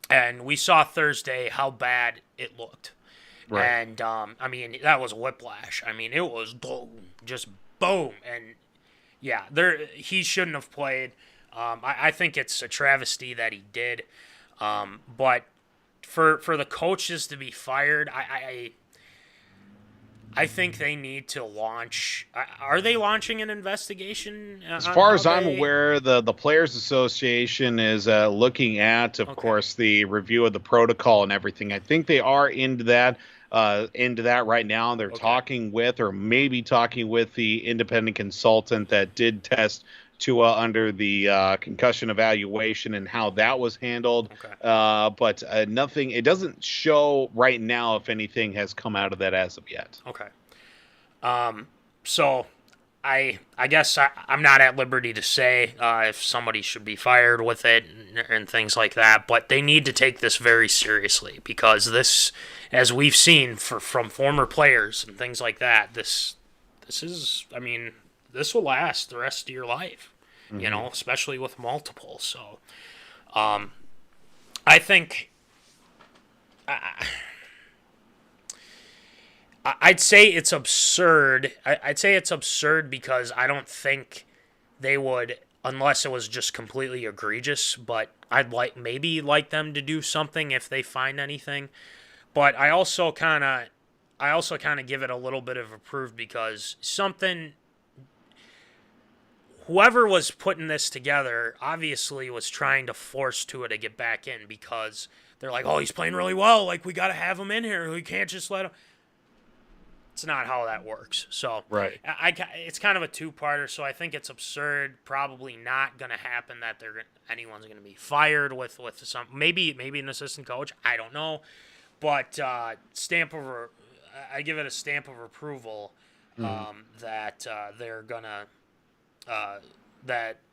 And we saw Thursday how bad it looked. Right. And, I mean, that was whiplash. I mean, it was boom, just boom. And, yeah, he shouldn't have played. I think it's a travesty that he did. But for the coaches to be fired, I think they need to launch. Are they launching an investigation? As far as I'm aware, the Players Association is looking at, of course, the review of the protocol and everything. I think they are into that right now. They're talking with, or maybe talking with, the independent consultant that did test Tua under the concussion evaluation and how that was handled. But nothing, it doesn't show right now if anything has come out of that as of yet. Okay. So I guess I'm not at liberty to say if somebody should be fired with it and things like that, but they need to take this very seriously, because this, as we've seen from former players and things like that, this is, I mean, this will last the rest of your life, you know, especially with multiple. So, I think I'd say it's absurd. I'd say it's absurd because I don't think they would, unless it was just completely egregious, but I'd like them to do something if they find anything. But I also kind of give it a little bit of a proof, because whoever was putting this together obviously was trying to force Tua to get back in, because they're like, oh, he's playing really well. Like, we got to have him in here. We can't just let him. It's not how that works. So right. It's kind of a two-parter, so I think it's absurd. Probably not going to happen that anyone's going to be fired with some, maybe an assistant coach. I don't know. But I give it a stamp of approval that they're gonna that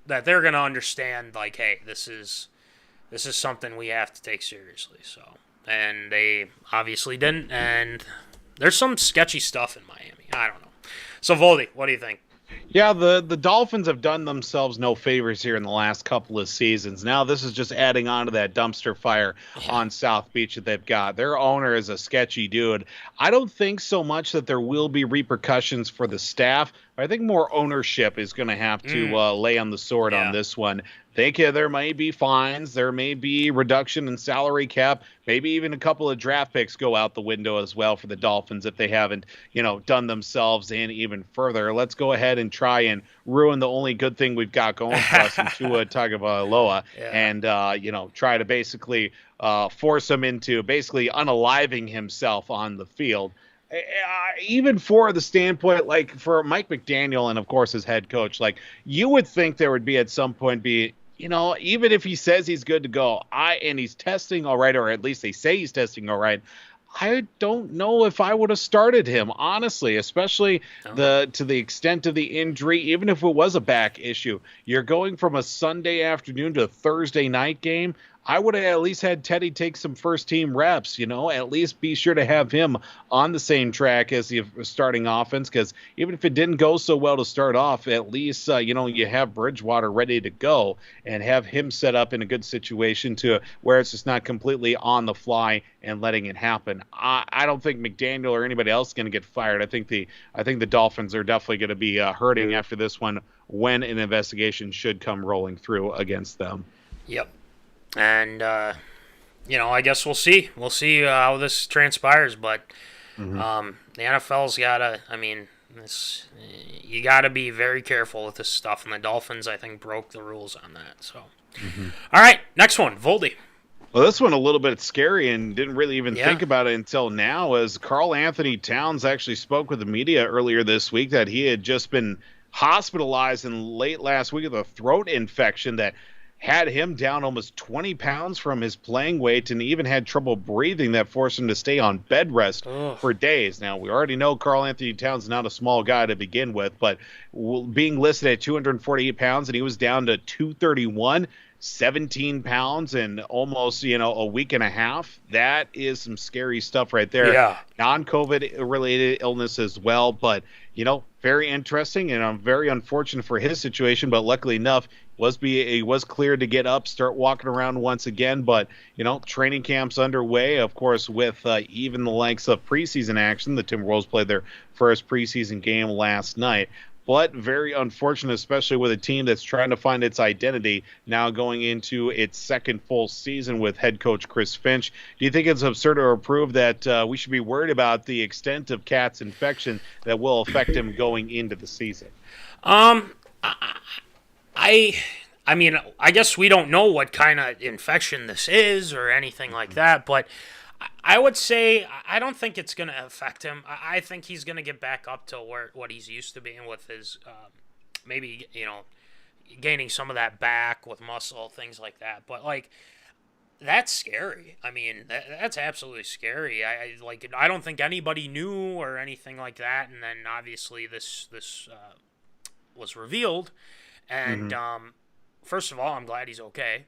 they're gonna understand, like, hey, this is something we have to take seriously. So, and they obviously didn't, and there's some sketchy stuff in Miami. I don't know. So, Voldy, what do you think? Yeah, the Dolphins have done themselves no favors here in the last couple of seasons. Now this is just adding on to that dumpster fire on South Beach that they've got. Their owner is a sketchy dude. I don't think so much that there will be repercussions for the staff. I think more ownership is going to have to lay on the sword on this one. Think there may be fines, there may be reduction in salary cap, maybe even a couple of draft picks go out the window as well for the Dolphins if they haven't, done themselves in even further. Let's go ahead and try and ruin the only good thing we've got going for us in Tua Tagovailoa, and try to basically force him into basically unaliving himself on the field. Even for the standpoint, like for Mike McDaniel and of course his head coach, like you would think there would be at some point even if he says he's good to go, and he's testing all right, or at least they say he's testing all right, I don't know if I would have started him, honestly, especially to the extent of the injury. Even if it was a back issue, you're going from a Sunday afternoon to a Thursday night game. I would have at least had Teddy take some first-team reps, at least be sure to have him on the same track as the starting offense, because even if it didn't go so well to start off, at least, you have Bridgewater ready to go and have him set up in a good situation to where it's just not completely on the fly and letting it happen. I don't think McDaniel or anybody else is going to get fired. I think the Dolphins are definitely going to be hurting after this one when an investigation should come rolling through against them. Yep. And, I guess we'll see. We'll see how this transpires. But the NFL's got to, you got to be very careful with this stuff. And the Dolphins, I think, broke the rules on that. So All right, next one, Voldy. Well, this one a little bit scary and didn't really even think about it until now, as Karl Anthony Towns actually spoke with the media earlier this week that he had just been hospitalized in late last week with a throat infection that had him down almost 20 pounds from his playing weight and even had trouble breathing that forced him to stay on bed rest for days. Now, we already know Karl Anthony Towns is not a small guy to begin with, but being listed at 248 pounds and he was down to 231, 17 pounds in almost, a week and a half. That is some scary stuff right there. Yeah. Non-COVID related illness as well, but, very interesting, and I'm very unfortunate for his situation, but luckily enough, he was cleared to get up, start walking around once again, but, training camp's underway, of course, with even the lengths of preseason action. The Timberwolves played their first preseason game last night. But very unfortunate, especially with a team that's trying to find its identity now going into its second full season with head coach Chris Finch. Do you think it's absurd or prove that we should be worried about the extent of Cat's infection that will affect him going into the season? I mean, I guess we don't know what kind of infection this is or anything like that, but I would say I don't think it's going to affect him. I think he's going to get back up to what he's used to being with his, maybe, gaining some of that back with muscle, things like that. But, that's scary. I mean, that's absolutely scary. I don't think anybody knew or anything like that. And then, obviously, this was revealed. And, first of all, I'm glad he's okay.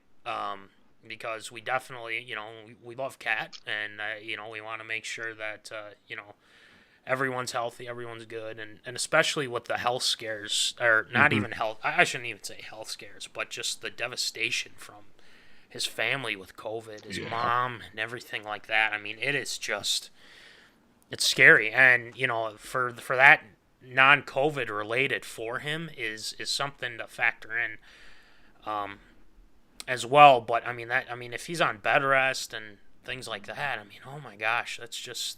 Because we definitely, we love Cat, and, we want to make sure that, everyone's healthy, everyone's good, and especially with the health scares, or not even health, I shouldn't even say health scares, but just the devastation from his family with COVID, his mom, and everything like that. I mean, it is just, it's scary, and, for that non-COVID related for him is something to factor in, as well. But if he's on bed rest and things like that, oh my gosh, it's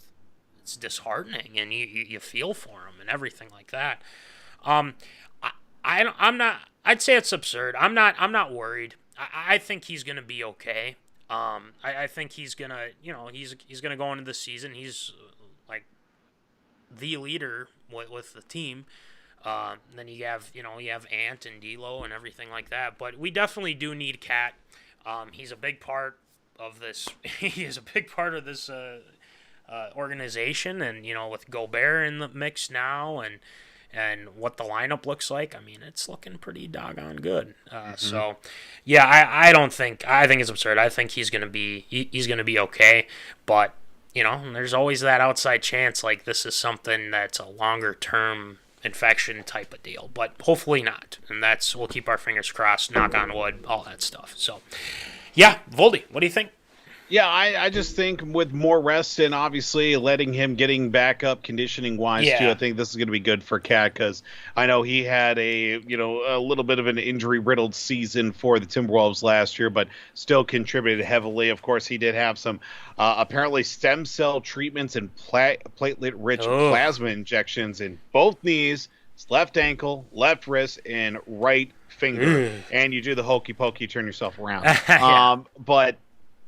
disheartening, and you feel for him and everything like that. I'm not. I'd say it's absurd. I'm not worried. I think he's gonna be okay. I think he's gonna, he's gonna go into the season. He's the leader with the team. Then you have Ant and D'Lo and everything like that. But we definitely do need Cat. He's a big part of this. He is a big part of this organization, and with Gobert in the mix now, and what the lineup looks like. It's looking pretty doggone good. So, yeah, I think it's absurd. I think he's gonna be okay. But there's always that outside chance. This is something that's a longer term infection type of deal, but hopefully not. And we'll keep our fingers crossed, knock on wood, all that stuff. So, yeah, Voldy, what do you think? Yeah, I just think with more rest and obviously letting him getting back up conditioning-wise, too, I think this is going to be good for Cat, because I know he had a little bit of an injury-riddled season for the Timberwolves last year, but still contributed heavily. Of course, he did have some apparently stem cell treatments and platelet-rich plasma injections in both knees, left ankle, left wrist, and right finger. And you do the hokey pokey, turn yourself around. But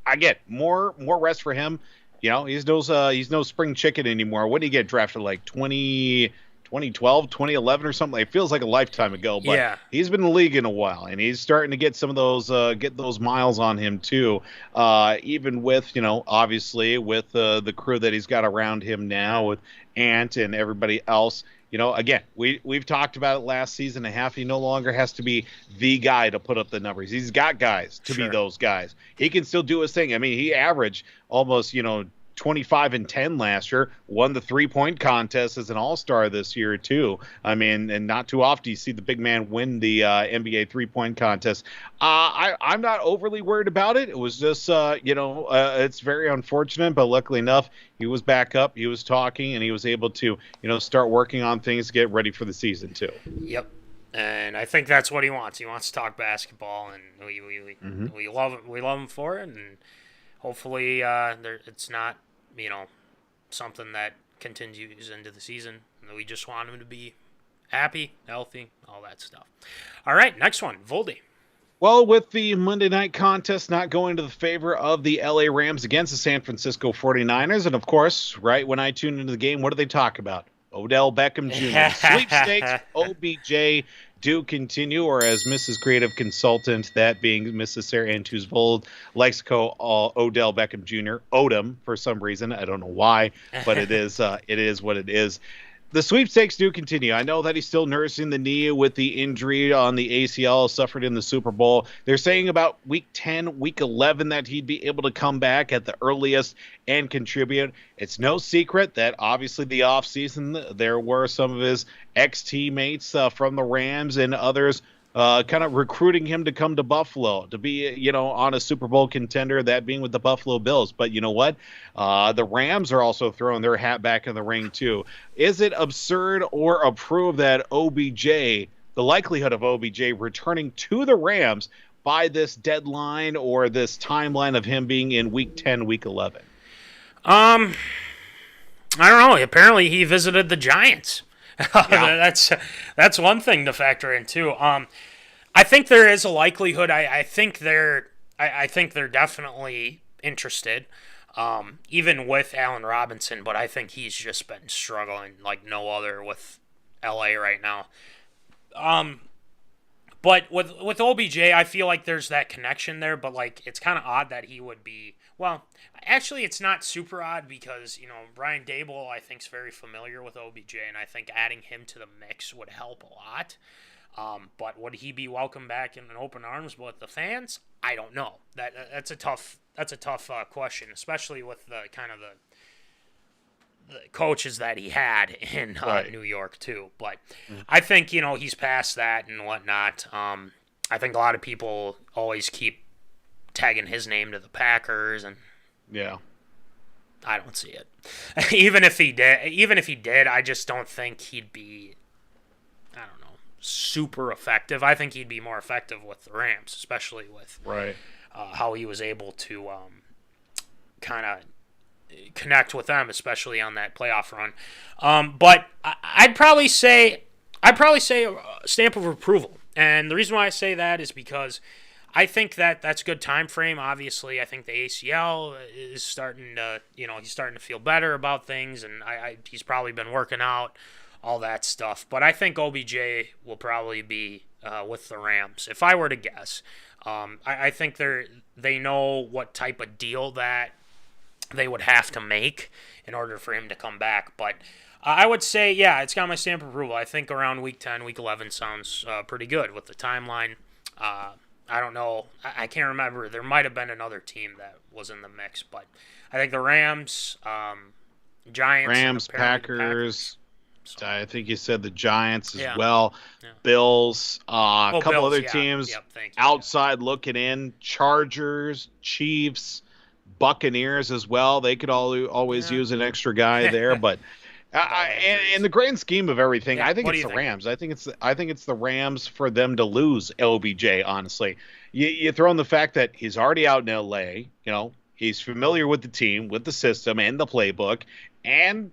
again, more rest for him. He's no spring chicken anymore. When did he get drafted? 2012, 2011 or something? It feels like a lifetime ago, but he's been in the league in a while, and he's starting to get some of those miles on him too. Even with, obviously with the crew that he's got around him now with Ant and everybody else. Again, we've talked about it last season and a half. He no longer has to be the guy to put up the numbers. He's got guys to be those guys. He can still do his thing. He averaged almost, 25 and 10 last year, won the 3-point contest as an all-star this year too. And not too often you see the big man win the NBA 3-point contest. I'm not overly worried about it. It was just, it's very unfortunate, but luckily enough, he was back up, he was talking, and he was able to, start working on things to get ready for the season too. Yep. And I think that's what he wants. He wants to talk basketball, and we love him for it, and hopefully it's not, something that continues into the season. We just want him to be happy, healthy, all that stuff. All right, next one, Voldy. Well, with the Monday night contest not going to the favor of the LA Rams against the San Francisco 49ers, and of course, right when I tune into the game, what do they talk about? Odell Beckham Jr. The sweepstakes, OBJ, do continue, or as Mrs. Creative Consultant, that being Mrs. Sarah Antus-Vold, likes to call Odell Beckham Jr. Odom for some reason. I don't know why, but it is what it is. The sweepstakes do continue. I know that he's still nursing the knee with the injury on the ACL suffered in the Super Bowl. They're saying about week 10, week 11 that he'd be able to come back at the earliest and contribute. It's no secret that obviously the offseason there were some of his ex-teammates from the Rams and others kind of recruiting him to come to Buffalo to be, on a Super Bowl contender, that being with the Buffalo Bills. But you know what? The Rams are also throwing their hat back in the ring too. Is it absurd or approved that the likelihood of OBJ returning to the Rams by this deadline or this timeline of him being in week 10, week 11? I don't know. Apparently he visited the Giants. Yeah. That's one thing to factor in too. I think there is a likelihood. I think they're definitely interested, even with Allen Robinson. But I think he's just been struggling like no other with LA right now. But with OBJ, I feel like there's that connection there. But like it's kind of odd that he would be. Well, actually, it's not super odd because, Brian Daboll, I think, is very familiar with OBJ, and I think adding him to the mix would help a lot. But would he be welcome back in open arms with the fans? I don't know. That's a tough question, especially with the kind of the coaches that he had in New York too. But I think he's past that and whatnot. I think a lot of people always keep tagging his name to the Packers, and I don't see it. Even if he did, I just don't think he'd be, I don't know, super effective. I think he'd be more effective with the Rams, especially with how he was able to kind of connect with them, especially on that playoff run. But I'd probably say a stamp of approval, and the reason why I say that is because I think that's a good time frame. Obviously, I think the ACL is starting to, he's starting to feel better about things, and he's probably been working out, all that stuff. But I think OBJ will probably be with the Rams, if I were to guess. I think they know what type of deal that they would have to make in order for him to come back. But I would say, it's got my stamp of approval. I think around week 10, week 11 sounds pretty good with the timeline. I don't know. I can't remember. There might have been another team that was in the mix, but I think the Rams, Giants, Packers. I think you said the Giants as well. Yeah. Bills, a couple other teams outside looking in. Chargers, Chiefs, Buccaneers as well. They could always use an extra guy there, but. In the grand scheme of everything, I think it's the Rams. I think it's the Rams for them to lose OBJ. Honestly, you throw in the fact that he's already out in LA. He's familiar with the team, with the system, and the playbook. And,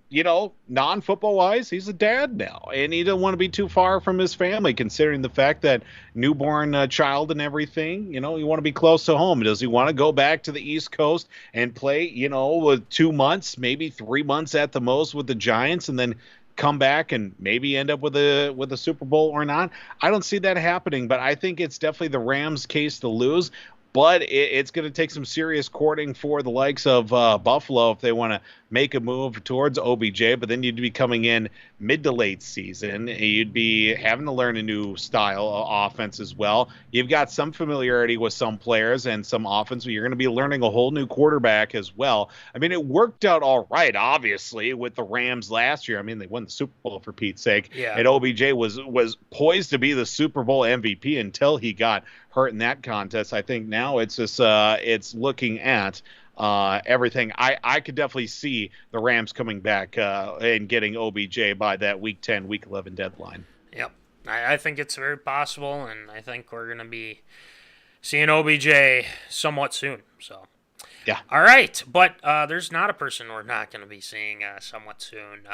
non-football wise, he's a dad now. And he doesn't want to be too far from his family, considering the fact that newborn child and everything, you want to be close to home. Does he want to go back to the East Coast and play, with 2 months, maybe 3 months at the most with the Giants, and then come back and maybe end up with a Super Bowl or not? I don't see that happening, but I think it's definitely the Rams' case to lose. But it's going to take some serious courting for the likes of Buffalo if they want to make a move towards OBJ. But then you'd be coming in mid to late season. You'd be having to learn a new style of offense as well. You've got some familiarity with some players and some offense, but you're going to be learning a whole new quarterback as well. I mean, it worked out all right, obviously, with the Rams last year. I mean, they won the Super Bowl, for Pete's sake. Yeah. And OBJ was poised to be the Super Bowl MVP until he got hurt in that contest. I think now it's just it's looking at everything. I could definitely see the Rams coming back and getting OBJ by that week 10, week 11 deadline. Yep. I think it's very possible, and I think we're going to be seeing OBJ somewhat soon. So, yeah. All right. But there's not a person we're not going to be seeing somewhat soon.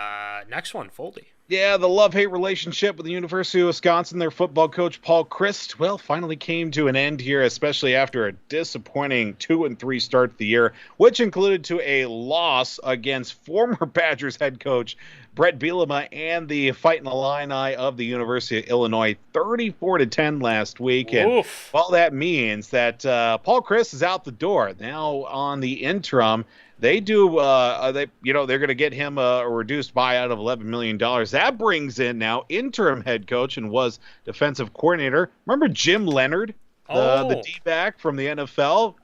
Next one, Voldy. Yeah, the love-hate relationship with the University of Wisconsin, their football coach Paul Chryst, well, finally came to an end here, especially after a disappointing 2-3 start to the year, which included to a loss against former Badgers head coach Brett Bielema and the Fighting Illini of the University of Illinois, 34-10 last week. And well, that means that Paul Chryst is out the door. Now on the interim, they're going to get him a reduced buyout of $11 million. That brings in now interim head coach and was defensive coordinator. Remember Jim Leonard, the D-back from the NFL?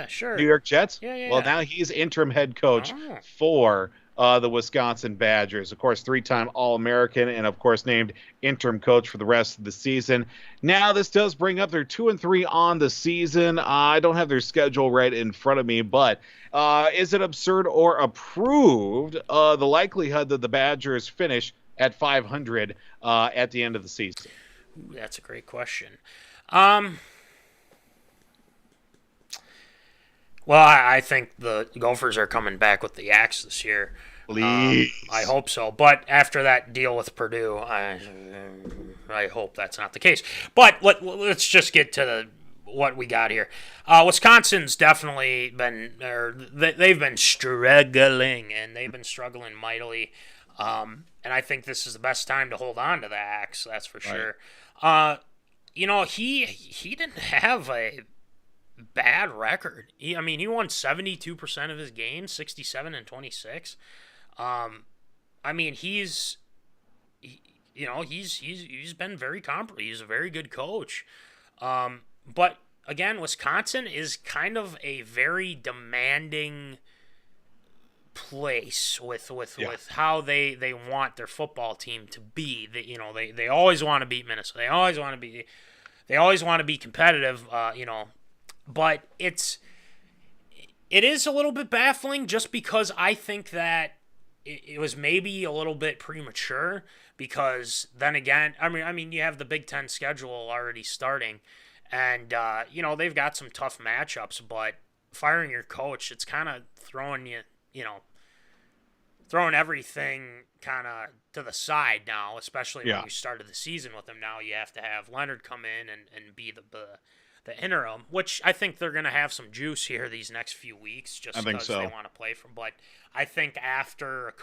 Sure. New York Jets? Yeah. Well, now he's interim head coach for the Wisconsin Badgers. Of course, 3-time All-American and, of course, named interim coach for the rest of the season. Now, this does bring up their 2-3 on the season. I don't have their schedule right in front of me, but is it absurd or approved the likelihood that the Badgers finish at 500 at the end of the season? That's a great question. Well, I think the Gophers are coming back with the axe this year. Please. I hope so. But after that deal with Purdue, I hope that's not the case. But let's just get to what we got here. Wisconsin's definitely they've been struggling, and they've been struggling mightily. And I think this is the best time to hold on to the axe, that's for sure. He didn't have a bad record. He won 72% of his games, 67-26. He's been very competent. He's a very good coach. But again, Wisconsin is kind of a very demanding place with how they want their football team to be. They always want to beat Minnesota. They always want to be competitive. But it is a little bit baffling just because I think that it was maybe a little bit premature because then again, you have the Big Ten schedule already starting and, they've got some tough matchups, but firing your coach, it's kind of throwing everything kind of to the side now, especially when you started the season with them. Now you have to have Leonard come in and be the interim, which I think they're going to have some juice here these next few weeks just because they want to play from. But I think after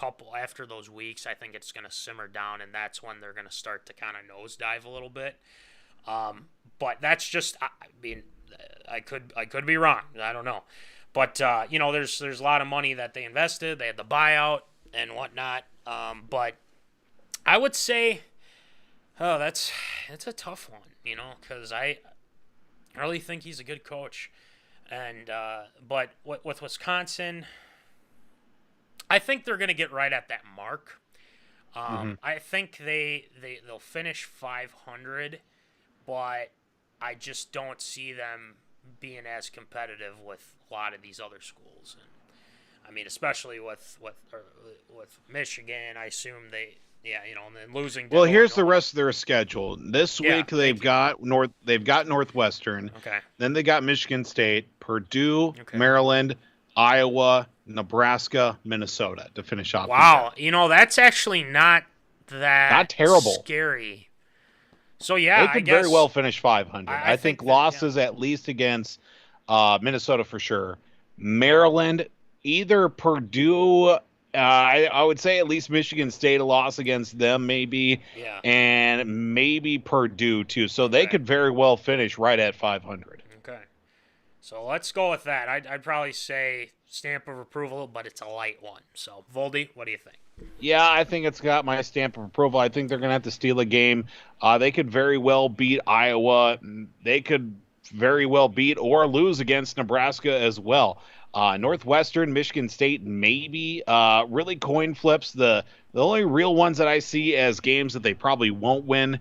those weeks, I think it's going to simmer down, and that's when they're going to start to kind of nosedive a little bit. But that's just, I could be wrong. I don't know. But, there's a lot of money that they invested. They had the buyout and whatnot. But I would say, that's a tough one, because I really think he's a good coach. And but with Wisconsin, I think they're going to get right at that mark. I think they'll finish 500, but I just don't see them being as competitive with a lot of these other schools. And, especially with Michigan, I assume and then losing. Well, here's the rest of their schedule. This week they've got Northwestern. Okay. Then they got Michigan State, Purdue, Maryland, Iowa, Nebraska, Minnesota to finish off. Wow, that's actually not terrible. Scary. So yeah, they could very well finish 500. I think losses at least against Minnesota for sure. Maryland, either Purdue. I would say at least Michigan State a loss against them maybe, and maybe Purdue too. So they could very well finish right at 500. Okay, so let's go with that. I'd probably say stamp of approval, but it's a light one. So Voldy, what do you think? Yeah, I think it's got my stamp of approval. I think they're going to have to steal a game. They could very well beat Iowa. They could very well beat or lose against Nebraska as well. Northwestern, Michigan State, maybe. Really coin flips. The only real ones that I see as games that they probably won't win,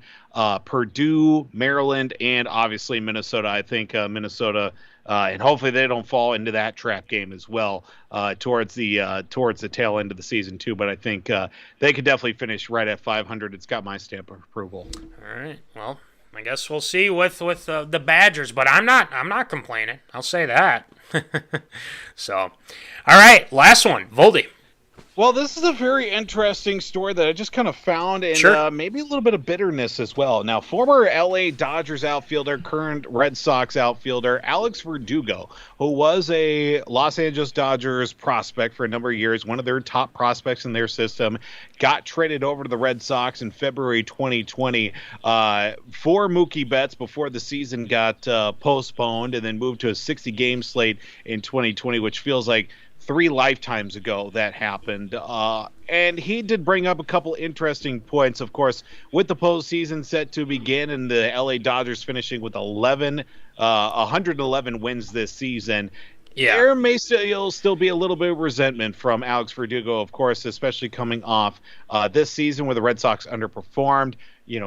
Purdue, Maryland, and obviously Minnesota. I think Minnesota, and hopefully they don't fall into that trap game as well towards the tail end of the season too. But I think they could definitely finish right at 500. It's got my stamp of approval. All right. Well, I guess we'll see with the Badgers, but I'm not complaining. I'll say that. So, all right, last one, Voldy. Well, this is a very interesting story that I just kind of found, and Sure. maybe a little bit of bitterness as well. Now, former LA Dodgers outfielder, current Red Sox outfielder, Alex Verdugo, who was a Los Angeles Dodgers prospect for a number of years, one of their top prospects in their system, got traded over to the Red Sox in February 2020 for Mookie Betts before the season got postponed, and then moved to a 60-game slate in 2020, which feels like 3 lifetimes ago that happened. And he did bring up a couple interesting points, of course, with the postseason set to begin and the LA Dodgers finishing with 111 wins this season. Yeah. There may still be a little bit of resentment from Alex Verdugo, of course, especially coming off this season where the Red Sox underperformed.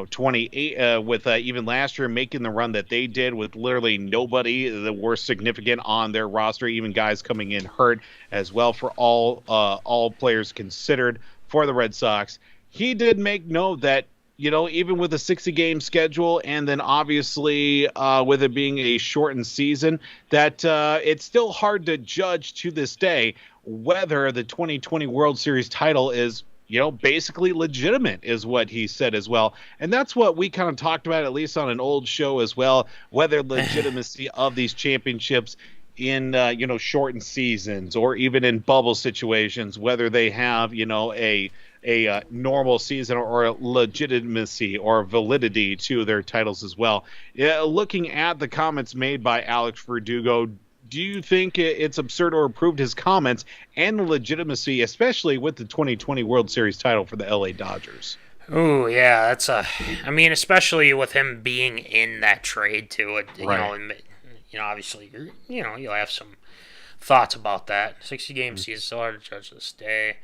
28 with even last year making the run that they did with literally nobody that were significant on their roster, even guys coming in hurt as well for all players considered for the Red Sox. He did make note that, even with a 60-game schedule and then obviously with it being a shortened season, that it's still hard to judge to this day whether the 2020 World Series title is basically legitimate, is what he said as well. And that's what we kind of talked about, at least on an old show as well, whether legitimacy of these championships in, shortened seasons or even in bubble situations, whether they have, a normal season or legitimacy or validity to their titles as well. Looking at the comments made by Alex Verdugo, do you think it's absurd or approved his comments and the legitimacy, especially with the 2020 World Series title for the LA Dodgers? Oh, yeah, especially with him being in that trade too. Obviously, you'll have some thoughts about that. 60-game season, so hard to judge this day.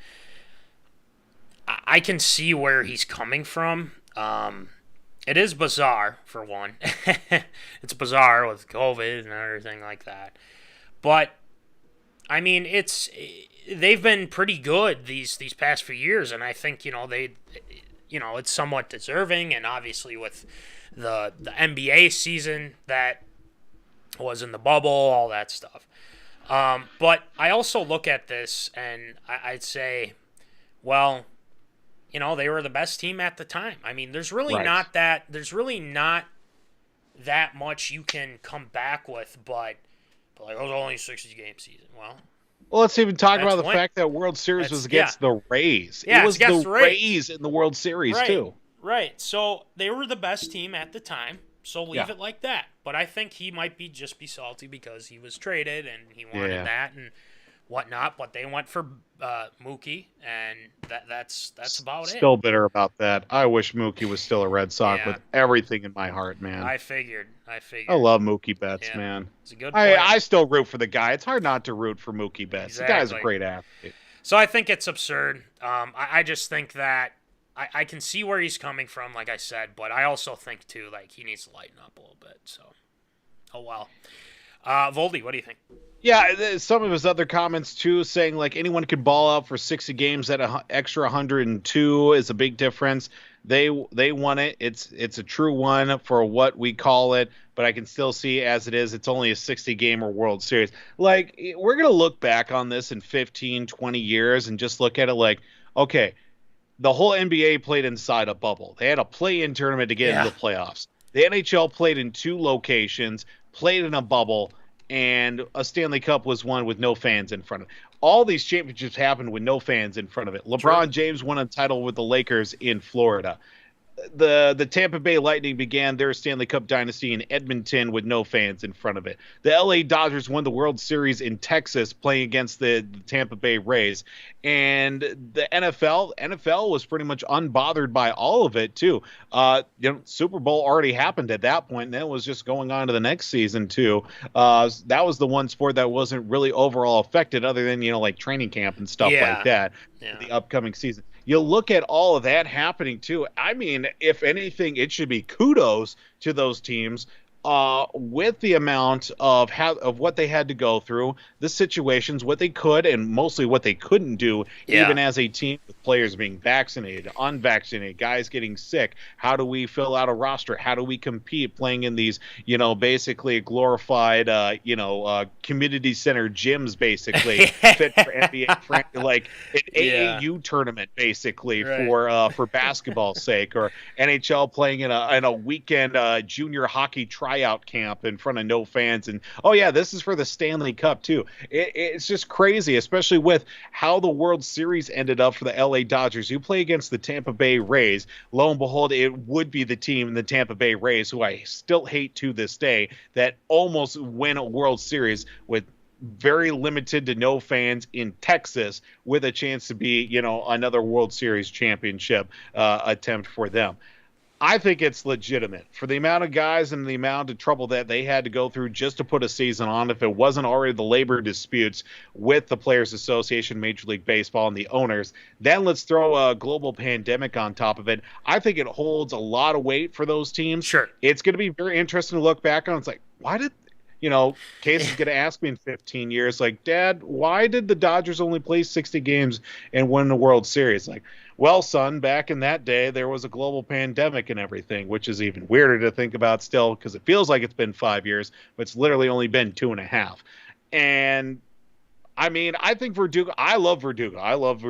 I can see where he's coming from. It is bizarre, for one. It's bizarre with COVID and everything like that. But, they've been pretty good these past few years, and I think, it's somewhat deserving, and obviously with the NBA season that was in the bubble, all that stuff. But I also look at this, and I'd say, well, they were the best team at the time. There's really not that much you can come back with, but it was only a 60-game season. Well, let's even talk about the fact that World Series was against the Rays. Yeah, it was the Rays in the World Series, too. Right. So they were the best team at the time, so leave it like that. But I think he might be salty because he was traded and he wanted that and whatnot, but they went for Mookie, and that's about it. Still bitter about that. I wish Mookie was still a Red Sox with everything in my heart, man. I figured. I love Mookie Betts, man. He's a good player. I still root for the guy. It's hard not to root for Mookie Betts. Exactly. The guy's a great athlete. So I think it's absurd. I just think that I can see where he's coming from, like I said, but I also think, too, he needs to lighten up a little bit. So, oh, well. Voldy, what do you think? Yeah, some of his other comments, too, saying, anyone could ball out for 60 games at an extra 102 is a big difference. They won it. It's a true one for what we call it, but I can still see as it is, it's only a 60-game or World Series. We're going to look back on this in 15, 20 years and just look at it okay, the whole NBA played inside a bubble. They had a play-in tournament to get into the playoffs. The NHL played in 2 locations, played in a bubble, and a Stanley Cup was won with no fans in front of it. All these championships happened with no fans in front of it. LeBron James won a title with the Lakers in Florida. The Tampa Bay Lightning began their Stanley Cup dynasty in Edmonton with no fans in front of it. The LA Dodgers won the World Series in Texas playing against the Tampa Bay Rays. And the NFL was pretty much unbothered by all of it too. Super Bowl already happened at that point, and then it was just going on to the next season too. That was the one sport that wasn't really overall affected other than, training camp and stuff like that. The upcoming season. You look at all of that happening too. If anything, it should be kudos to those teams with the amount of what they had to go through, the situations, what they could and mostly what they couldn't do, even as a team with players being vaccinated, unvaccinated, guys getting sick. How do we fill out a roster? How do we compete playing in these, basically glorified, community center gyms, basically fit for NBA, like an AAU tournament, basically for basketball's sake, or NHL playing in a weekend junior hockey tryout camp in front of no fans. And this is for the Stanley Cup too. It's just crazy, especially with how the World Series ended up for the LA Dodgers, who play against the Tampa Bay Rays. Lo and behold, it would be the team in the Tampa Bay Rays, who I still hate to this day, that almost win a World Series with very limited to no fans in Texas, with a chance to be, another World Series championship attempt for them. I think it's legitimate for the amount of guys and the amount of trouble that they had to go through just to put a season on. If it wasn't already the labor disputes with the Players Association, Major League Baseball, and the owners, then let's throw a global pandemic on top of it. I think it holds a lot of weight for those teams. Sure. It's going to be very interesting to look back on. It's like, why did Case is going to ask me in 15 years, like, Dad, why did the Dodgers only play 60 games and win the World Series? Like, well, son, back in that day, there was a global pandemic and everything, which is even weirder to think about still, because it feels like it's been 5 years, but it's literally only been 2.5. And I mean, I think Verdugo, I love Verdugo. I love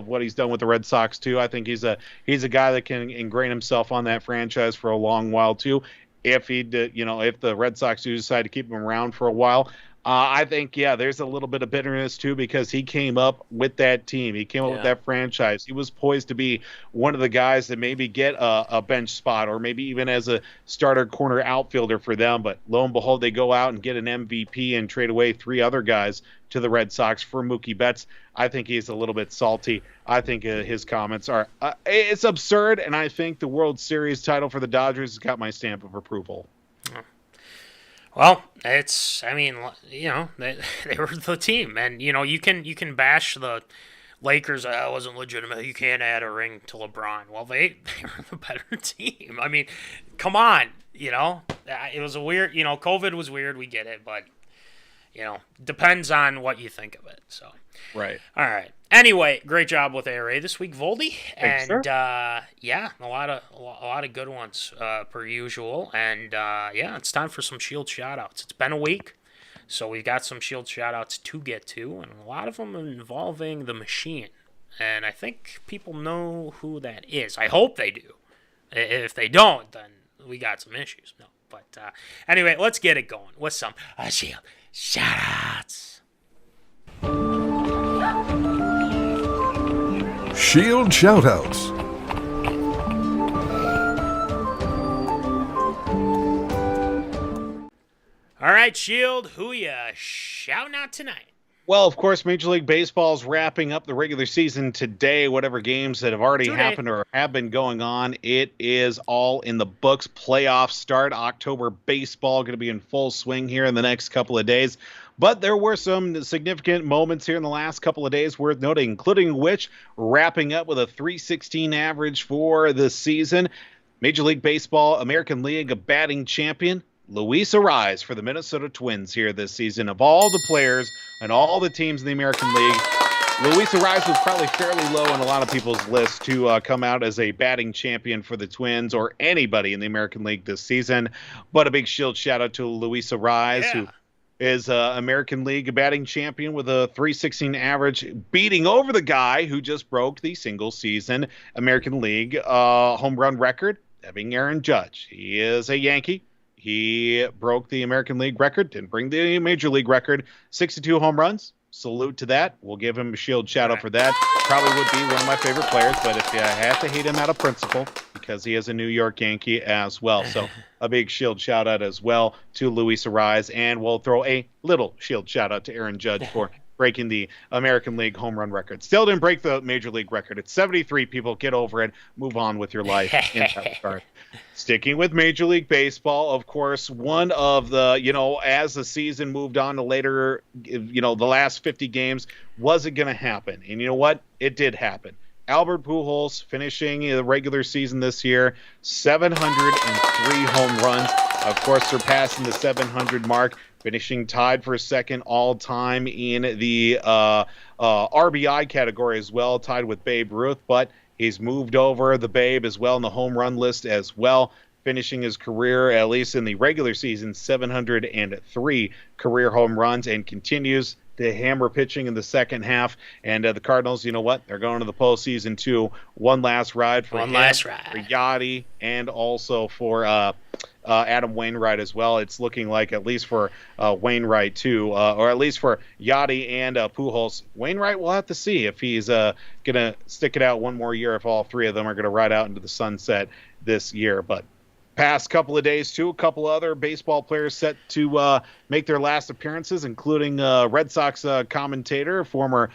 what he's done with the Red Sox too. I think he's a guy that can ingrain himself on that franchise for a long while too. If if the Red Sox do decide to keep him around for a while, I think, there's a little bit of bitterness too, because he came up with that team. He came up with that franchise. He was poised to be one of the guys that maybe get a bench spot, or maybe even as a starter corner outfielder for them. But lo and behold, they go out and get an MVP and trade away 3 other guys to the Red Sox for Mookie Betts. I think he's a little bit salty. I think his comments are it's absurd, and I think the World Series title for the Dodgers has got my stamp of approval. Well, they were the team, and you can bash the Lakers. That wasn't legitimate. You can't add a ring to LeBron. Well, they were the better team. I mean, come on. It was a weird. COVID was weird. We get it, but depends on what you think of it. So, right. All right. Anyway, great job with ARA this week, Voldy. Thanks, and sir. a lot of good ones per usual. And it's time for some Shield shoutouts. It's been a week, so we've got some Shield shoutouts to get to, and a lot of them involving the machine. And I think people know who that is. I hope they do. If they don't, then we got some issues. No, but anyway, let's get it going with some Shield shoutouts. Shield shoutouts. All right, Shield, who ya shouting out tonight? Well, of course, Major League Baseball's wrapping up the regular season today. Whatever games that have already happened or have been going on, it is all in the books. Playoffs start. October baseball going to be in full swing here in the next couple of days. But there were some significant moments here in the last couple of days worth noting, including which wrapping up with a .316 average for the season. Major League Baseball American League batting champion Luis Arraez for the Minnesota Twins here this season. Of all the players and all the teams in the American League, Luis Arraez was probably fairly low on a lot of people's list to come out as a batting champion for the Twins or anybody in the American League this season. But a big Shield shout out to Luis Arraez, who is American League batting champion with a .316 average, beating over the guy who just broke the single season American League home run record, that being Aaron Judge. He is a Yankee. He broke the American League record, didn't bring the Major League record, 62 home runs. Salute to that. We'll give him a Shield shout out for that. Probably would be one of my favorite players, but if you have to hate him out of principle, because he is a New York Yankee as well. So a big Shield shout out as well to Luis Arraez, and we'll throw a little Shield shout out to Aaron Judge for breaking the American League home run record. Still didn't break the Major League record. It's 73, people. Get over it. Move on with your life in that regard. Sticking with Major League Baseball, of course, one of the, as the season moved on to later, the last 50 games, was it going to happen? And you know what? It did happen. Albert Pujols finishing the regular season this year, 703 home runs. of course, surpassing the 700 mark, finishing tied for second all-time in the RBI category as well, tied with Babe Ruth, but he's moved over the Babe as well in the home run list as well, finishing his career, at least in the regular season, 703 career home runs, and continues to hammer pitching in the second half. And the Cardinals, you know what? They're going to the postseason too. One last ride for Yachty, and also for Adam Wainwright as well. It's looking like, at least for Wainwright too, or at least for Yachty and Pujols. Wainwright, we'll have to see if he's going to stick it out one more year, if all three of them are going to ride out into the sunset this year. But past couple of days, too, a couple other baseball players set to make their last appearances, including Red Sox commentator, former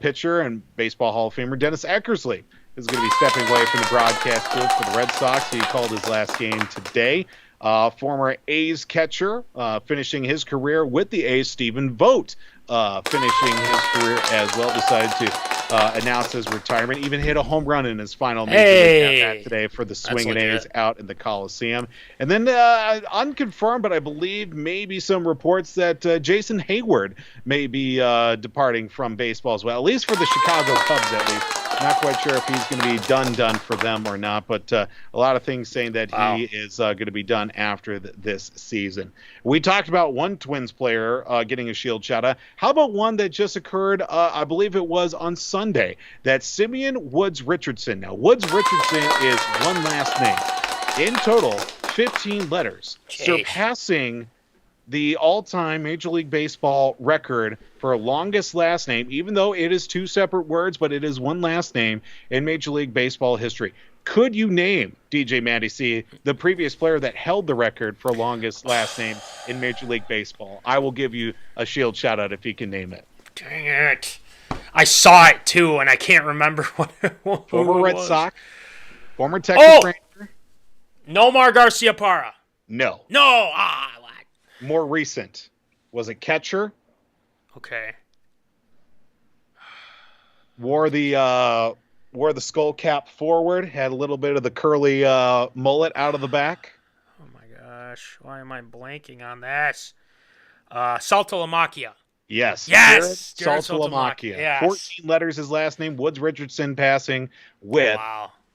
pitcher, and Baseball Hall of Famer Dennis Eckersley is going to be stepping away from the broadcast booth for the Red Sox. He called his last game today. Former A's catcher, finishing his career with the A's, Stephen Vogt, finishing his career as well, decided to announce his retirement, even hit a home run in his final major league at bat today for the Swingin' A's out in the Coliseum. And then unconfirmed, but I believe maybe some reports that Jason Hayward may be departing from baseball as well, at least for the Chicago Cubs at least. Not quite sure if he's going to be done for them or not, but a lot of things saying that he is going to be done after this season. We talked about one Twins player getting a shield shout-out. How about one that just occurred, I believe it was on Sunday, that Simeon Woods Richardson. Now, Woods Richardson is one last name. In total, 15 letters, surpassing the all-time Major League Baseball record for longest last name, even though it is two separate words, but it is one last name in Major League Baseball history. Could you name, DJ Matty C, the previous player that held the record for longest last name in Major League Baseball? I will give you a shield shout-out if you can name it. Dang it. I saw it, too, and I can't remember what it was. Former Red Sox, former Texas Ranger. Nomar Garciaparra. No. No. More recent. Was a catcher. Okay. Wore the skull cap forward. Had a little bit of the curly mullet out of the back. Oh my gosh! Why am I blanking on this? Saltalamacchia. Yes. Yes. Jared Saltalamacchia. Yes. 14 letters his last name. Woods Richardson passing with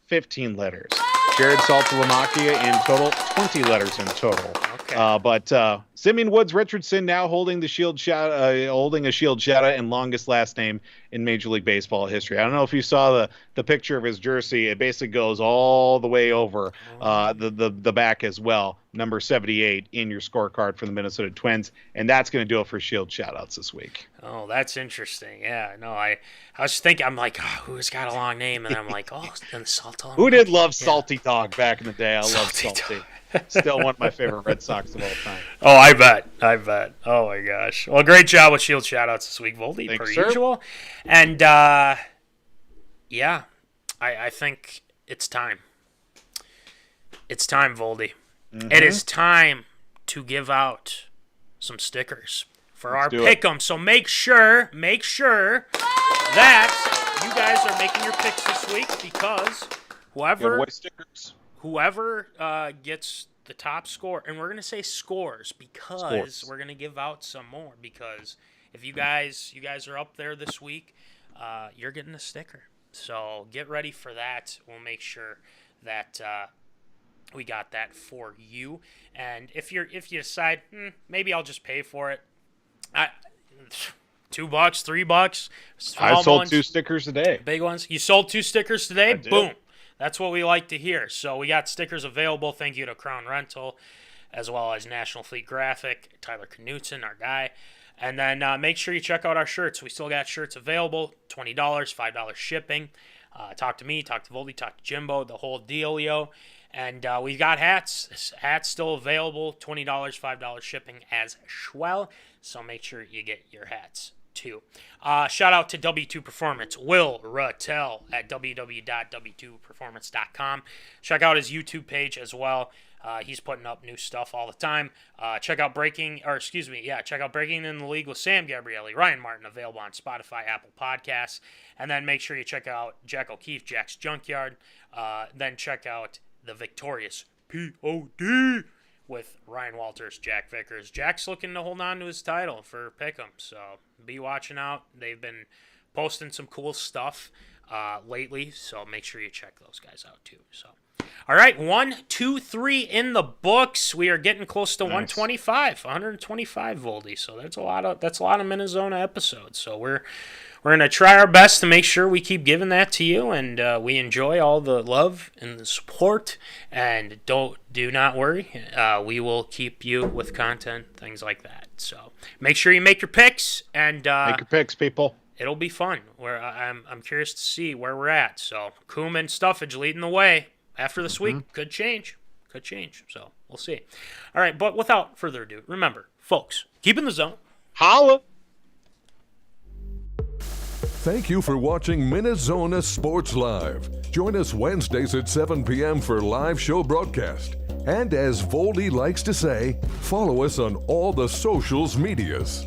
15 letters. Jared Saltalamacchia in total, 20 letters in total. Okay. But Simeon Woods Richardson now holding a shield shout-out and longest last name in Major League Baseball history. I don't know if you saw the picture of his jersey. It basically goes all the way over the back as well. Number 78 in your scorecard for the Minnesota Twins. And that's going to do it for shield shout-outs this week. Oh, that's interesting. Yeah, no, I was thinking, I'm like, who's got a long name? And I'm like, then Salty. Who did love Salty Dog back in the day? I love Salty. Still one of my favorite Red Sox of all time. Oh, I bet. Oh, my gosh. Well, great job with shield shout-outs this week, Voldy, per usual. And, yeah, I think it's time. It's time, Voldy. Mm-hmm. It is time to give out some stickers for our pick'em. So make sure that you guys are making your picks this week, because whoever gets the top score, and we're going to say scores because we're going to give out some more, because if you guys are up there this week, you're getting a sticker. So get ready for that. We'll make sure that we got that for you. And if you decide, maybe I'll just pay for it, $2, $3. I sold 2 stickers today. Big ones. You sold 2 stickers today? Boom. That's what we like to hear. So we got stickers available. Thank you to Crown Rental, as well as National Fleet Graphic, Tyler Knutson, our guy. And then make sure you check out our shirts. We still got shirts available, $20, $5 shipping. Talk to me, talk to Voldy, talk to Jimbo, the whole dealio. And we've got hats. Hats still available, $20, $5 shipping as well. So make sure you get your hats too. Shout out to W2 Performance, Will Rattel at www.w2performance.com. Check out his YouTube page as well. He's putting up new stuff all the time. Check out Breaking in the League with Sam Gabrielli, Ryan Martin, available on Spotify, Apple Podcasts. And then make sure you check out Jack O'Keefe, Jack's Junkyard. Then check out the victorious P.O.D. with Ryan Walters, Jack Vickers. Jack's looking to hold on to his title for Pick'em, so be watching out. They've been posting some cool stuff lately, so make sure you check those guys out too. So, all right, 1, 2, 3 in the books. We are getting close to 125 Voldy. So that's a lot of MinneZona episodes. So we're going to try our best to make sure we keep giving that to you, and we enjoy all the love and the support. And do not worry, we will keep you with content, things like that. So make sure you make your picks, and make your picks, people. It'll be fun. I'm curious to see where we're at. So Coom and Stuffage leading the way after this week. Could change. So we'll see. All right, but without further ado, remember, folks, keep in the zone. Holla! Thank you for watching MinneZona Sports Live. Join us Wednesdays at 7 p.m. for live show broadcast. And as Voldy likes to say, follow us on all the socials medias.